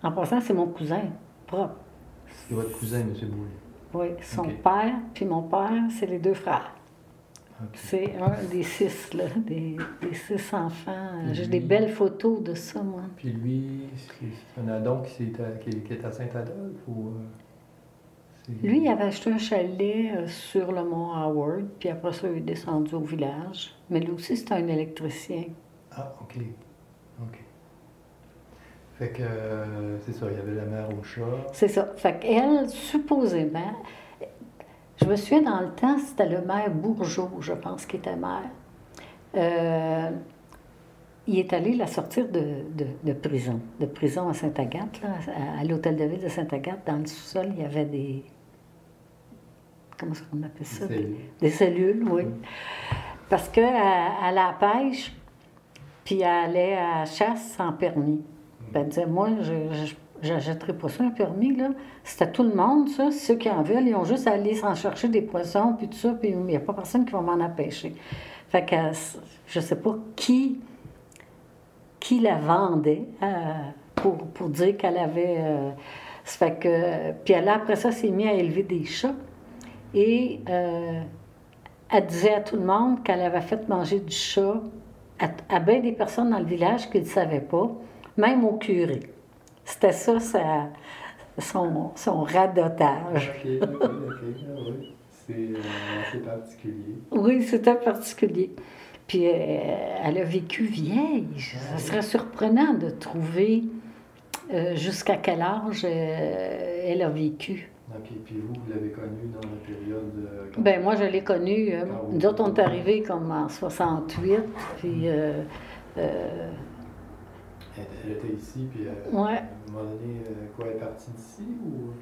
En passant, c'est mon cousin propre. C'est votre cousin, M. Beaulieu. Oui, son père, puis mon père, c'est les deux frères. C'est un des 6, là, des 6 enfants. J'ai des belles photos de ça, moi. Puis lui, c'est un adon qui est à Saint-Adolphe ou... Lui, il avait acheté un chalet sur le mont Howard, puis après ça, il est descendu au village. Mais lui aussi, c'était un électricien. Ah, OK. OK. Fait que, c'est ça, il y avait la mère au chat. C'est ça. Fait qu'elle, supposément, je me souviens dans le temps, c'était le maire Bourgeot, je pense, qui était maire. Il est allé la sortir de prison à Sainte-Agathe, là, à l'hôtel de ville de Sainte-Agathe. Dans le sous-sol, il y avait des... Comment est-ce qu'on appelle ça? Des cellules, oui. Parce qu'elle allait à la pêche, puis elle allait à la chasse sans permis. Puis elle disait, moi, je n'achèterai pas ça, un permis, là. C'était tout le monde, ça. Ceux qui en veulent, ils ont juste à aller s'en chercher des poissons, puis tout ça, puis il n'y a pas personne qui va m'en empêcher. Fait que je ne sais pas qui la vendait pour dire qu'elle avait... ça fait que... Puis elle, après ça, s'est mise à élever des chats. Et elle disait à tout le monde qu'elle avait fait manger du chat à bien des personnes dans le village qui ne le savaient pas, même au curé. C'était ça, son radotage. OK. Oui. C'est assez particulier. Oui, c'était particulier. Puis elle a vécu vieille. Ça serait surprenant de trouver jusqu'à quel âge elle a vécu. OK. Puis vous l'avez connue dans la période... Ben moi, je l'ai connue. Nous autres, on est arrivés comme en 68, puis... elle était ici, puis à un moment donné, elle est partie d'ici, ou...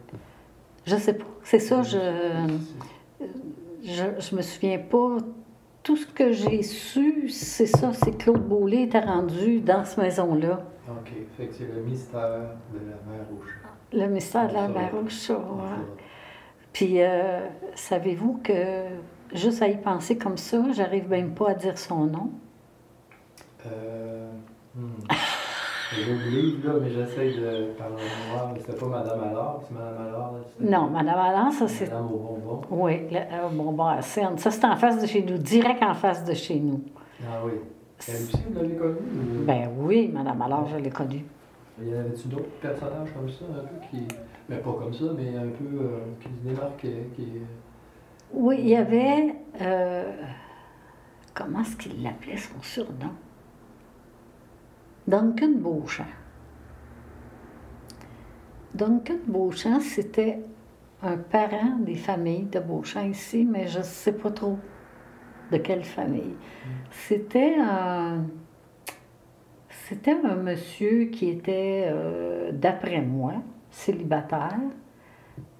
Je sais pas. C'est ça, je me souviens pas. Tout ce que j'ai su, c'est ça, c'est que Claude Beaulieu était rendu dans cette maison-là. OK. Fait que c'est le mystère de la mère au chat. Le mystère de la mère au chat, Puis, savez-vous que, juste à y penser comme ça, j'arrive même pas à dire son nom. J'ai oublié le livre, là, mais j'essaie de parler en mémoire. C'était pas Madame Allard, c'est Madame Allard? Non, Madame Allard, ça c'est... Madame au bonbon. Oui, au bonbon à Seine. Ça, c'est en face de chez nous, direct en face de chez nous. Ah oui. Elle aussi, vous l'avez connue? Ou... Ben oui, Madame Allard, je l'ai connue. Y avait-tu d'autres personnages comme ça, un peu qui... Mais pas comme ça, mais un peu qui se démarquaient, qui... Oui, il y avait... comment est-ce qu'il l'appelait, son surnom? Duncan Beauchamp. Duncan Beauchamp, c'était un parent des familles de Beauchamp ici, mais je ne sais pas trop de quelle famille. C'était un monsieur qui était, d'après moi, célibataire,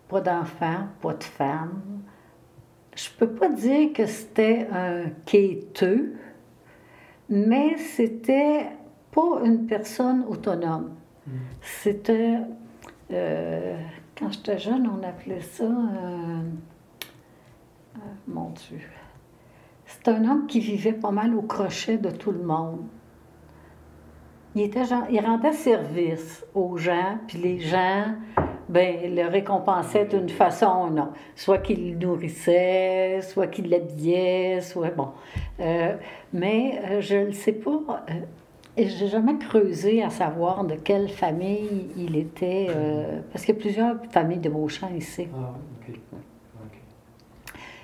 pas d'enfant, pas de femme. Je peux pas dire que c'était un quêteux, mais c'était pas une personne autonome. C'était, quand j'étais jeune, on appelait ça, mon Dieu, c'est un homme qui vivait pas mal au crochet de tout le monde. il rendait service aux gens, puis les gens, ben, le récompensaient d'une façon ou non. Soit qu'il le nourrissait, soit qu'il l'habillait, soit bon. Mais je ne sais pas, et j'ai jamais creusé à savoir de quelle famille il était, parce qu'il y a plusieurs familles de Beauchamp ici. Ah, OK.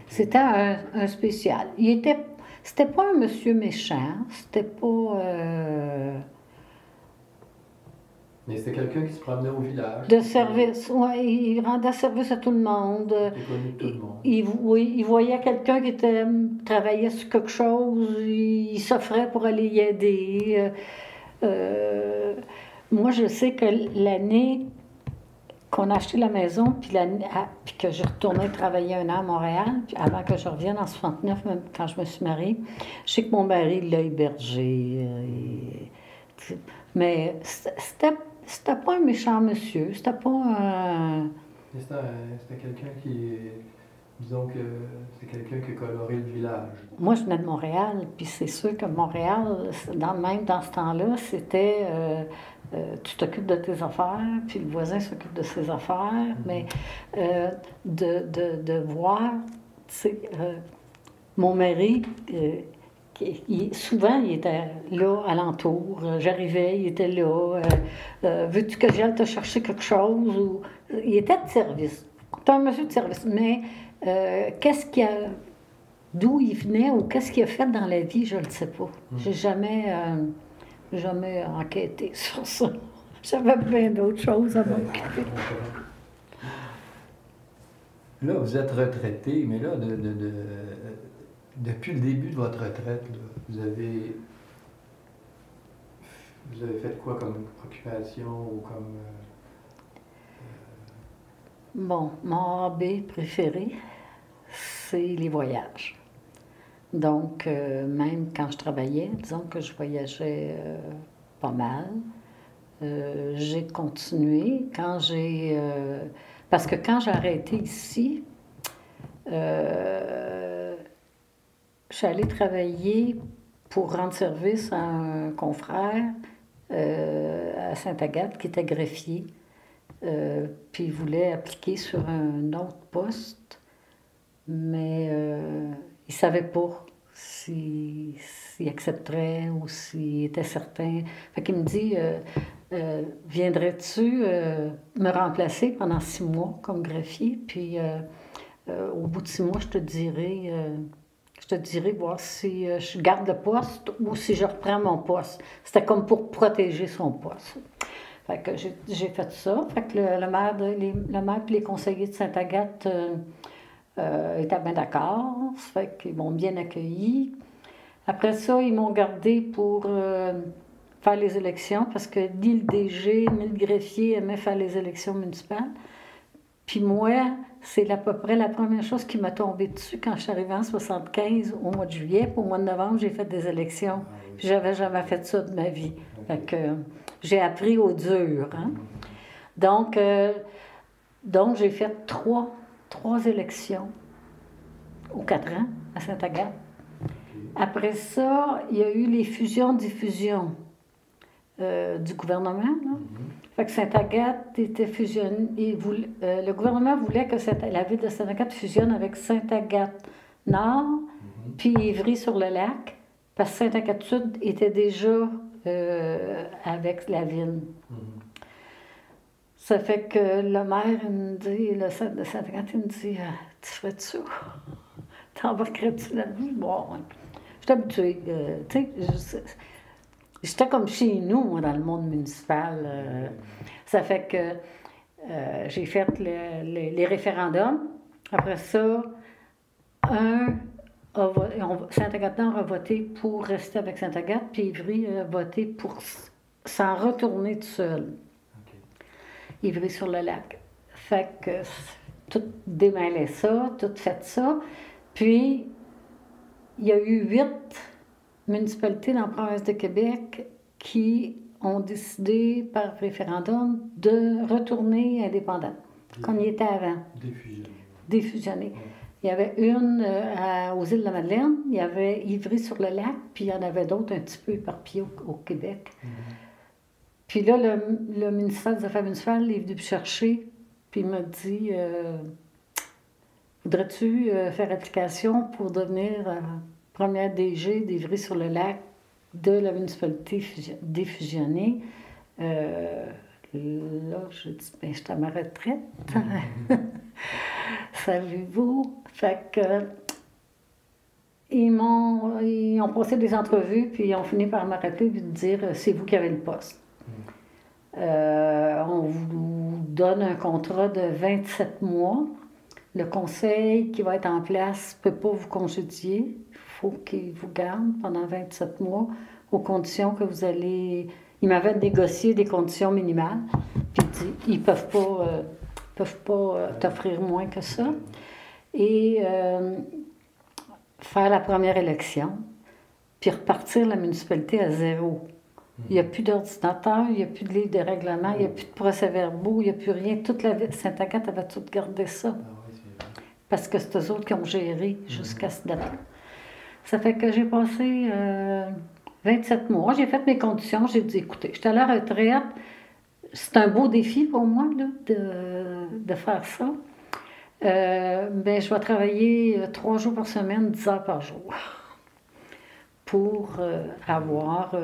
C'était un spécial. C'était pas un monsieur méchant, c'était pas... Mais c'était quelqu'un qui se promenait au village. de service, ouais, il rendait service à tout le monde. Il était connu de tout le monde. Oui, il voyait quelqu'un qui travaillait sur quelque chose, il s'offrait pour aller y aider. Moi, je sais que l'année qu'on a acheté la maison, puis que j'ai retourné travailler un an à Montréal, puis avant que je revienne en 69, même quand je me suis mariée, je sais que mon mari l'a hébergé. Mais c'était pas un méchant monsieur, c'était pas un... Mais c'était quelqu'un qui... Disons que c'est quelqu'un qui a coloré le village. Moi, je venais de Montréal, puis c'est sûr que Montréal, même dans ce temps-là, c'était... tu t'occupes de tes affaires, puis le voisin s'occupe de ses affaires, mais de voir, tu sais, mon mari, souvent, il était là, alentour, j'arrivais, il était là, veux-tu que j'aille te chercher quelque chose? Il était de service, c'était un monsieur de service, mais d'où il venait ou qu'est-ce qu'il a fait dans la vie, je ne le sais pas. J'ai jamais enquêté sur ça. J'avais bien d'autres choses à m'occuper. Là, vous êtes retraité, mais là, depuis le début de votre retraite, là, vous avez fait quoi comme occupation ou comme... Bon, mon hobby préféré, c'est les voyages. Donc, même quand je travaillais, disons que je voyageais pas mal. J'ai continué parce que quand j'ai arrêté ici, je suis allée travailler pour rendre service à un confrère à Sainte-Agathe qui était greffier. Puis il voulait appliquer sur un autre poste, mais il ne savait pas s'il accepterait ou s'il était certain. Fait qu'il me dit viendrais-tu me remplacer pendant 6 mois comme greffier, puis au bout de 6 mois, je te dirai voir si je garde le poste ou si je reprends mon poste. C'était comme pour protéger son poste. Fait que j'ai fait ça. Fait que le maire et les conseillers de Sainte-Agathe étaient bien d'accord. Fait qu'ils m'ont bien accueilli. Après ça, ils m'ont gardé pour faire les élections parce que ni le DG ni le greffier aimaient faire les élections municipales. Puis moi, c'est à peu près la première chose qui m'a tombé dessus quand je suis arrivée en 75 au mois de juillet. Puis au mois de novembre, j'ai fait des élections. Puis j'avais jamais fait ça de ma vie. Fait que j'ai appris au dur. Hein? Donc j'ai fait trois élections aux 4 ans à Sainte-Agathe. Après ça, il y a eu les fusions-diffusions du gouvernement. Là. Fait que Sainte-Agathe était fusionnée. Le gouvernement voulait que la ville de Sainte-Agathe fusionne avec Sainte-Agathe-Nord, puis Ivry-sur-le-Lac, parce que Sainte-Agathe-Sud était déjà avec la ville. Ça fait que le maire, il me dit, le centre de Sainte-Agathe, il me dit tu ferais-tu ça? T'embarquerais-tu là-dedans? Bon, je suis habituée. Tu sais, j'étais comme chez nous, moi, dans le monde municipal. Ça fait que j'ai fait les référendums. Après ça, Sainte-Agathe-Nord a voté pour rester avec Sainte-Agathe, puis Ivry a voté pour s'en retourner tout seul. Ivry-sur-le-Lac. Fait que tout démêlait ça, tout fait ça. Puis, il y a eu 8 municipalités dans la province de Québec qui ont décidé par référendum de retourner indépendants, comme il était avant. Défusionner. Ouais. Il y avait une aux îles de la Madeleine, il y avait Ivry-sur-le-Lac, puis il y en avait d'autres un petit peu éparpillés au Québec. Puis là, le ministère des Affaires municipales est venu me chercher, puis il m'a dit voudrais-tu faire application pour devenir première DG d'Ivry-sur-le-Lac de la municipalité défusionnée? Là, j'ai dit ben, je suis à ma retraite. Savez-vous? Fait que. Ils ont passé des entrevues, puis ils ont fini par m'arrêter et me dire c'est vous qui avez le poste. On vous donne un contrat de 27 mois. Le conseil qui va être en place ne peut pas vous congédier. Il faut qu'il vous garde pendant 27 mois, aux conditions que vous allez. Ils m'avaient négocié des conditions minimales, puis ils ne peuvent pas t'offrir moins que ça. Et faire la première élection, puis repartir la municipalité à zéro. Il n'y a plus d'ordinateur, il n'y a plus de livre de règlement, il n'y a plus de procès-verbaux, il n'y a plus rien. Toute la ville, Sainte-Agathe avait tout gardé ça. Parce que c'est eux autres qui ont géré jusqu'à ce date-là. Ça fait que j'ai passé 27 mois, j'ai fait mes conditions, j'ai dit, écoutez, j'étais à la retraite, c'est un beau défi pour moi là, de faire ça. Ben, je vais travailler 3 jours par semaine, 10 heures par jour, pour avoir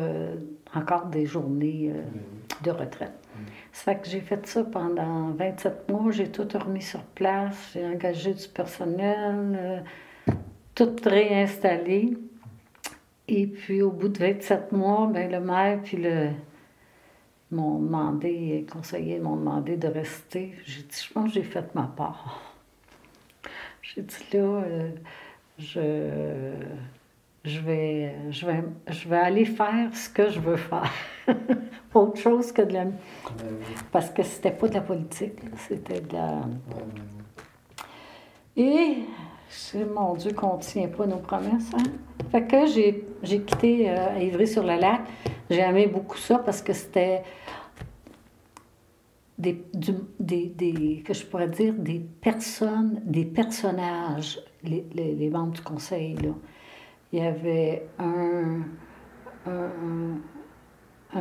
encore des journées de retraite. Ça fait que j'ai fait ça pendant 27 mois, j'ai tout remis sur place, j'ai engagé du personnel, tout réinstallé. Et puis au bout de 27 mois, ben, le maire puis m'ont demandé, les conseillers m'ont demandé de rester. J'ai dit, je pense que j'ai fait ma part. J'ai dit là, je vais aller faire ce que je veux faire. Autre chose que de la. Parce que c'était pas de la politique, c'était de la. Et, mon Dieu, qu'on ne tient pas nos promesses. Hein? Fait que j'ai quitté Ivry-sur-le-Lac. J'ai aimé beaucoup ça parce que c'était. Que je pourrais dire, des personnages, les membres du conseil. Là. Il y avait un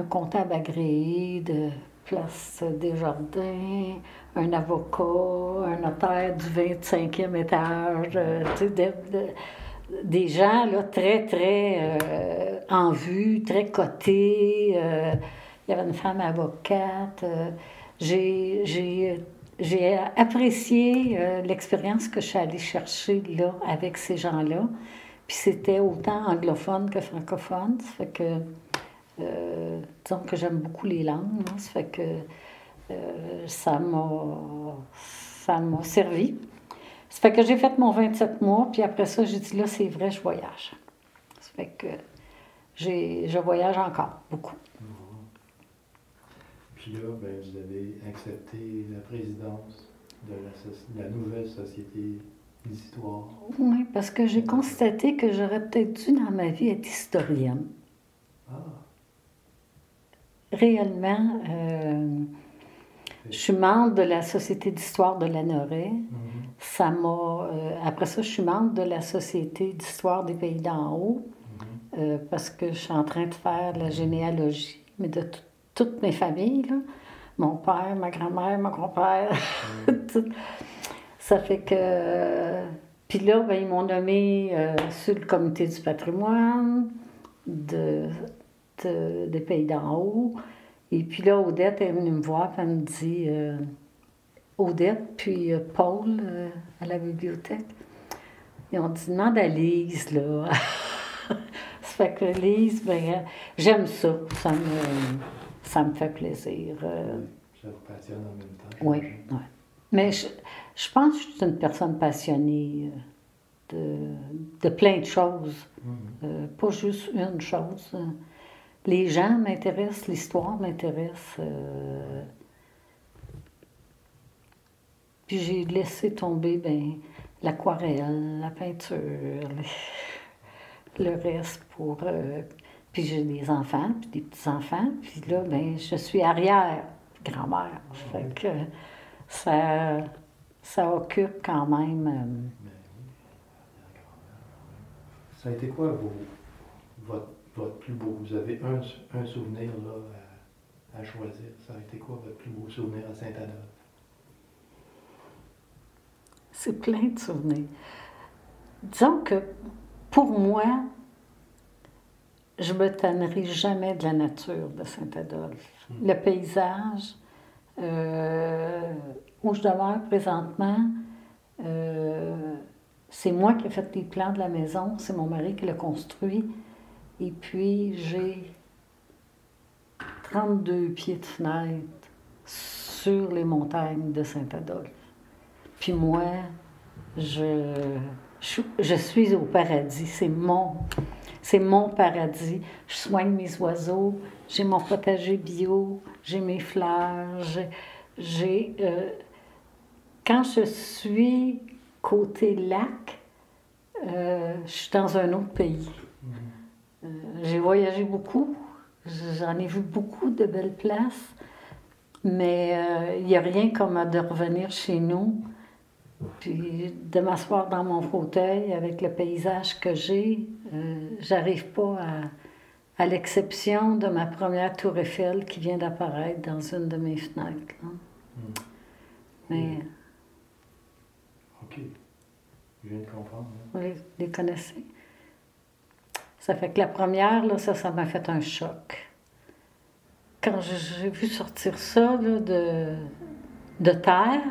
comptable agréé de Place Desjardins, un avocat, un notaire du 25e étage, des gens là, très, très en vue, très cotés. Il y avait une femme avocate. J'ai apprécié l'expérience que je suis allée chercher là, avec ces gens-là. Puis c'était autant anglophone que francophone. Ça fait que, disons que j'aime beaucoup les langues. Hein, ça fait que ça m'a servi. Ça fait que j'ai fait mon 27 mois, puis après ça, j'ai dit là, c'est vrai, je voyage. Ça fait que je voyage encore, beaucoup. Puis là, ben, vous avez accepté la présidence de la nouvelle Société d'histoire. Oui, parce que j'ai constaté que j'aurais peut-être dû dans ma vie être historienne. Ah. Réellement, je suis membre de la Société d'histoire de Lanoraie. Ça m'a. Après ça, je suis membre de la Société d'histoire des Pays d'en haut, parce que je suis en train de faire la généalogie, mais de toutes mes familles, là. Mon père, ma grand-mère, mon grand-père. Ça fait que. Puis là, ben, ils m'ont nommé sur le comité du patrimoine des Pays d'en haut. Et puis là, Odette est venue me voir, puis elle me dit Odette, puis Paul à la bibliothèque. Ils ont dit demande à Lise, là. Ça fait que Lise, ben, j'aime ça. Ça me fait plaisir. Ça vous passionne en même temps. Oui, oui. Mais je pense que je suis une personne passionnée de plein de choses. Pas juste une chose. Les gens m'intéressent, l'histoire m'intéresse. Puis j'ai laissé tomber l'aquarelle, la peinture, le reste pour... puis j'ai des enfants, puis des petits-enfants. Puis là, ben, je suis arrière-grand-mère. Fait que ça occupe quand même... Ça a été quoi votre plus beau? Vous avez un souvenir là, à choisir, ça a été quoi votre plus beau souvenir à Saint-Adolphe? C'est plein de souvenirs. Disons que pour moi, je me tannerai jamais de la nature de Saint-Adolphe. Le paysage, où je demeure présentement, c'est moi qui ai fait les plans de la maison, c'est mon mari qui l'a construit. Et puis, j'ai 32 pieds de fenêtre sur les montagnes de Saint-Adolphe. Puis moi, je suis au paradis, c'est mon paradis. Je soigne mes oiseaux, j'ai mon potager bio, j'ai mes fleurs, quand je suis côté lac, je suis dans un autre pays. J'ai voyagé beaucoup, j'en ai vu beaucoup de belles places, mais il n'y a rien comme de revenir chez nous, puis de m'asseoir dans mon fauteuil avec le paysage que j'ai. J'arrive pas à l'exception de ma première tour Eiffel qui vient d'apparaître dans une de mes fenêtres. Mais... OK. Je viens de comprendre. Vous les connaissez? Ça fait que la première, là, ça m'a fait un choc. Quand j'ai vu sortir ça là, de terre,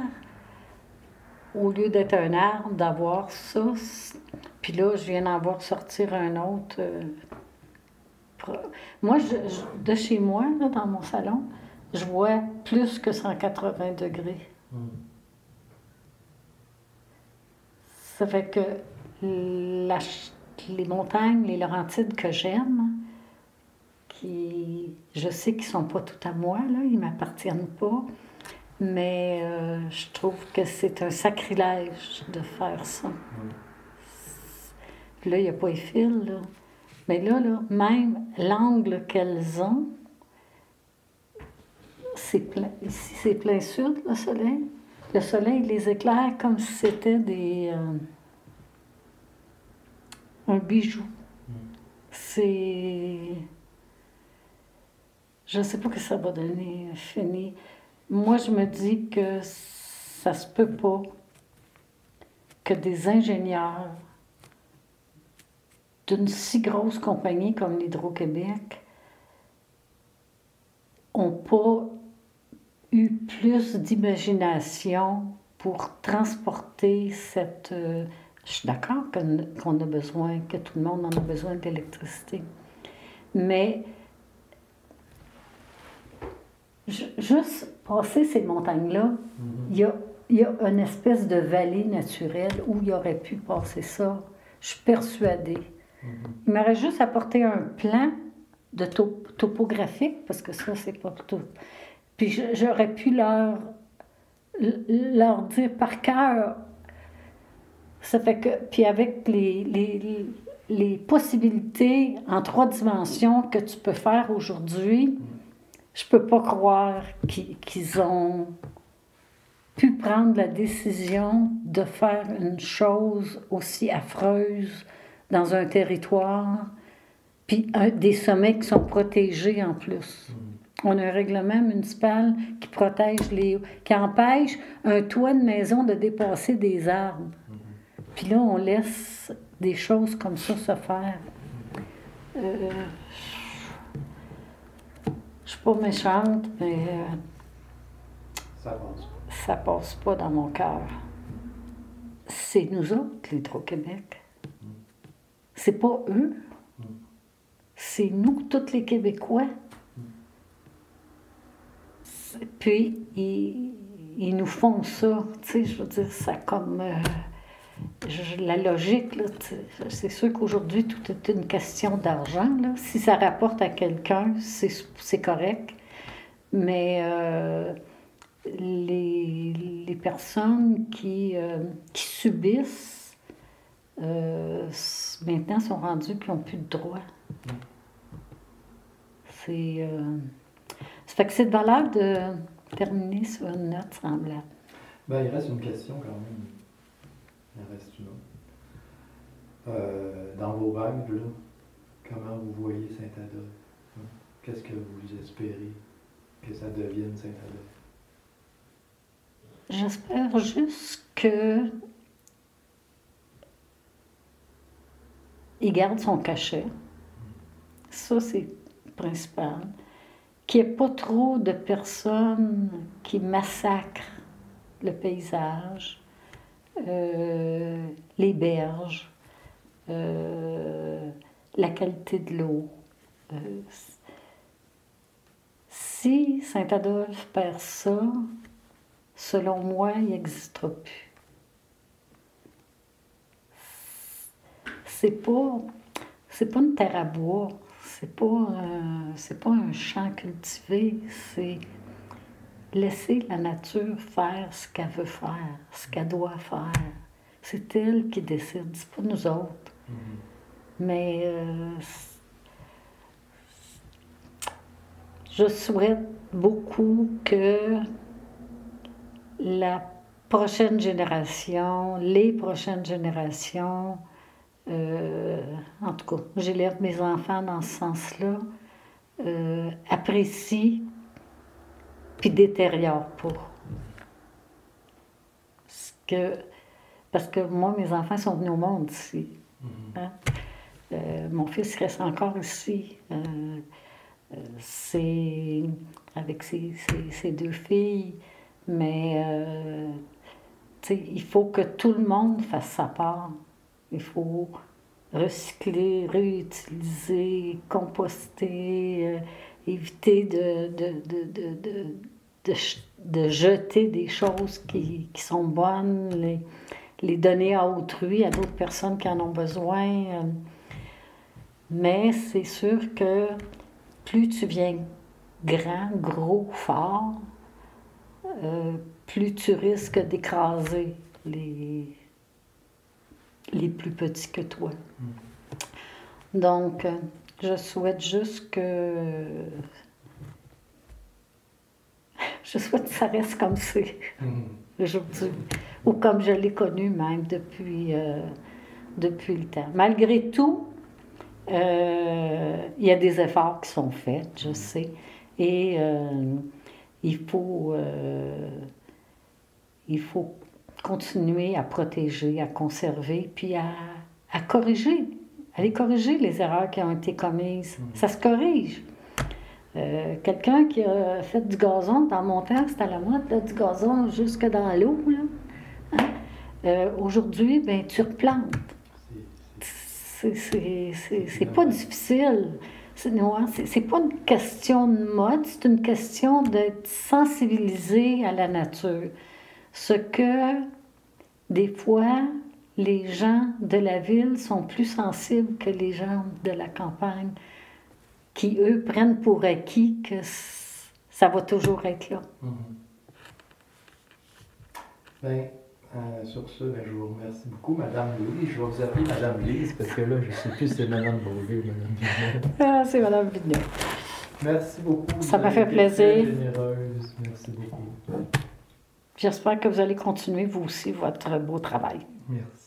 au lieu d'être un arbre, d'avoir ça, puis là, je viens d'en voir sortir un autre. Moi, de chez moi, là, dans mon salon, je vois plus que 180 degrés. Ça fait que les montagnes, les Laurentides que j'aime, je sais qu'ils ne sont pas tout à moi, là, ils ne m'appartiennent pas, mais je trouve que c'est un sacrilège de faire ça. Puis là, il n'y a pas les fils, là. Mais là, même l'angle qu'elles ont, c'est plein. Ici, c'est plein sud, le soleil. Le soleil les éclaire comme si c'était un bijou. C'est... Je ne sais pas ce que ça va donner, fini. Moi, je me dis que ça se peut pas que des ingénieurs d'une si grosse compagnie comme l'Hydro-Québec n'ont pas eu plus d'imagination pour transporter cette... je suis d'accord qu'on a besoin, que tout le monde en a besoin d'électricité. Mais juste passer ces montagnes-là, il y a une espèce de vallée naturelle où il aurait pu passer ça. Je suis persuadée. Il m'aurait juste apporté un plan de topographique, parce que ça, c'est pas tout. Puis j'aurais pu leur dire par cœur. Ça fait que, puis avec les possibilités en 3 dimensions que tu peux faire aujourd'hui, je peux pas croire qu'ils ont pu prendre la décision de faire une chose aussi affreuse dans un territoire, puis des sommets qui sont protégés en plus. On a un règlement municipal qui protège qui empêche un toit de maison de dépasser des arbres. Puis là, on laisse des choses comme ça se faire. Je suis pas méchante, mais ça passe pas dans mon cœur. C'est nous autres, l'Hydro-Québec. C'est pas eux. C'est nous, tous les Québécois. Puis, ils nous font ça. Tu sais, je veux dire, ça comme... la logique, là, c'est sûr qu'aujourd'hui, tout est une question d'argent. Là. Si ça rapporte à quelqu'un, c'est correct. Mais les personnes qui subissent, maintenant, sont rendues qui n'ont plus de droits. Ça fait que c'est de valeur de terminer sur une note semblable. Ben, il reste une question quand même. Il en reste une autre. Dans vos rêves, là, comment vous voyez Saint-Adolphe? Qu'est-ce que vous espérez que ça devienne Saint-Adolphe? J'espère juste que il garde son cachet. Ça, c'est principal. Qu'il n'y ait pas trop de personnes qui massacrent le paysage, les berges, la qualité de l'eau. Si Saint-Adolphe perd ça, selon moi, il n'existera plus. C'est pas une terre à bois, c'est pas un champ cultivé, c'est laisser la nature faire ce qu'elle veut faire, ce qu'elle doit faire. C'est elle qui décide, c'est pas nous autres. Mais je souhaite beaucoup que la prochaine génération, les prochaines générations, en tout cas, j'élève mes enfants dans ce sens-là, apprécient puis détériorent pas. Parce que moi, mes enfants sont venus au monde ici. Hein? Mon fils reste encore ici. C'est avec ses deux filles, mais il faut que tout le monde fasse sa part. Il faut recycler, réutiliser, composter, éviter de jeter des choses qui sont bonnes, les donner à autrui, à d'autres personnes qui en ont besoin. Mais c'est sûr que plus tu viens grand, gros, fort, plus tu risques d'écraser les plus petits que toi. Donc, je souhaite juste que... Je souhaite que ça reste comme c'est aujourd'hui. Ou comme je l'ai connu même depuis le temps. Malgré tout, il y a des efforts qui sont faits, je sais. Et il faut continuer à protéger, à conserver, puis à corriger. Aller corriger les erreurs qui ont été commises. Ça se corrige. Quelqu'un qui a fait du gazon, dans mon temps, c'était à la mode, là, du gazon jusque dans l'eau. Hein? Aujourd'hui, ben, tu replantes. C'est pas difficile. C'est pas une question de mode, c'est une question d'être sensibilisé à la nature. Ce que, des fois, les gens de la ville sont plus sensibles que les gens de la campagne, qui, eux, prennent pour acquis que ça va toujours être là. Bien, sur ce, je vous remercie beaucoup, Madame Louise. Je vais vous appeler Madame Lise, parce que là, je ne sais plus si c'est Madame Beaulieu ou Madame Vigneault. Ah, c'est Madame Vigneault. Merci beaucoup. Ça m'a fait plaisir. Généreuse. Merci beaucoup. J'espère que vous allez continuer, vous aussi, votre beau travail. Merci.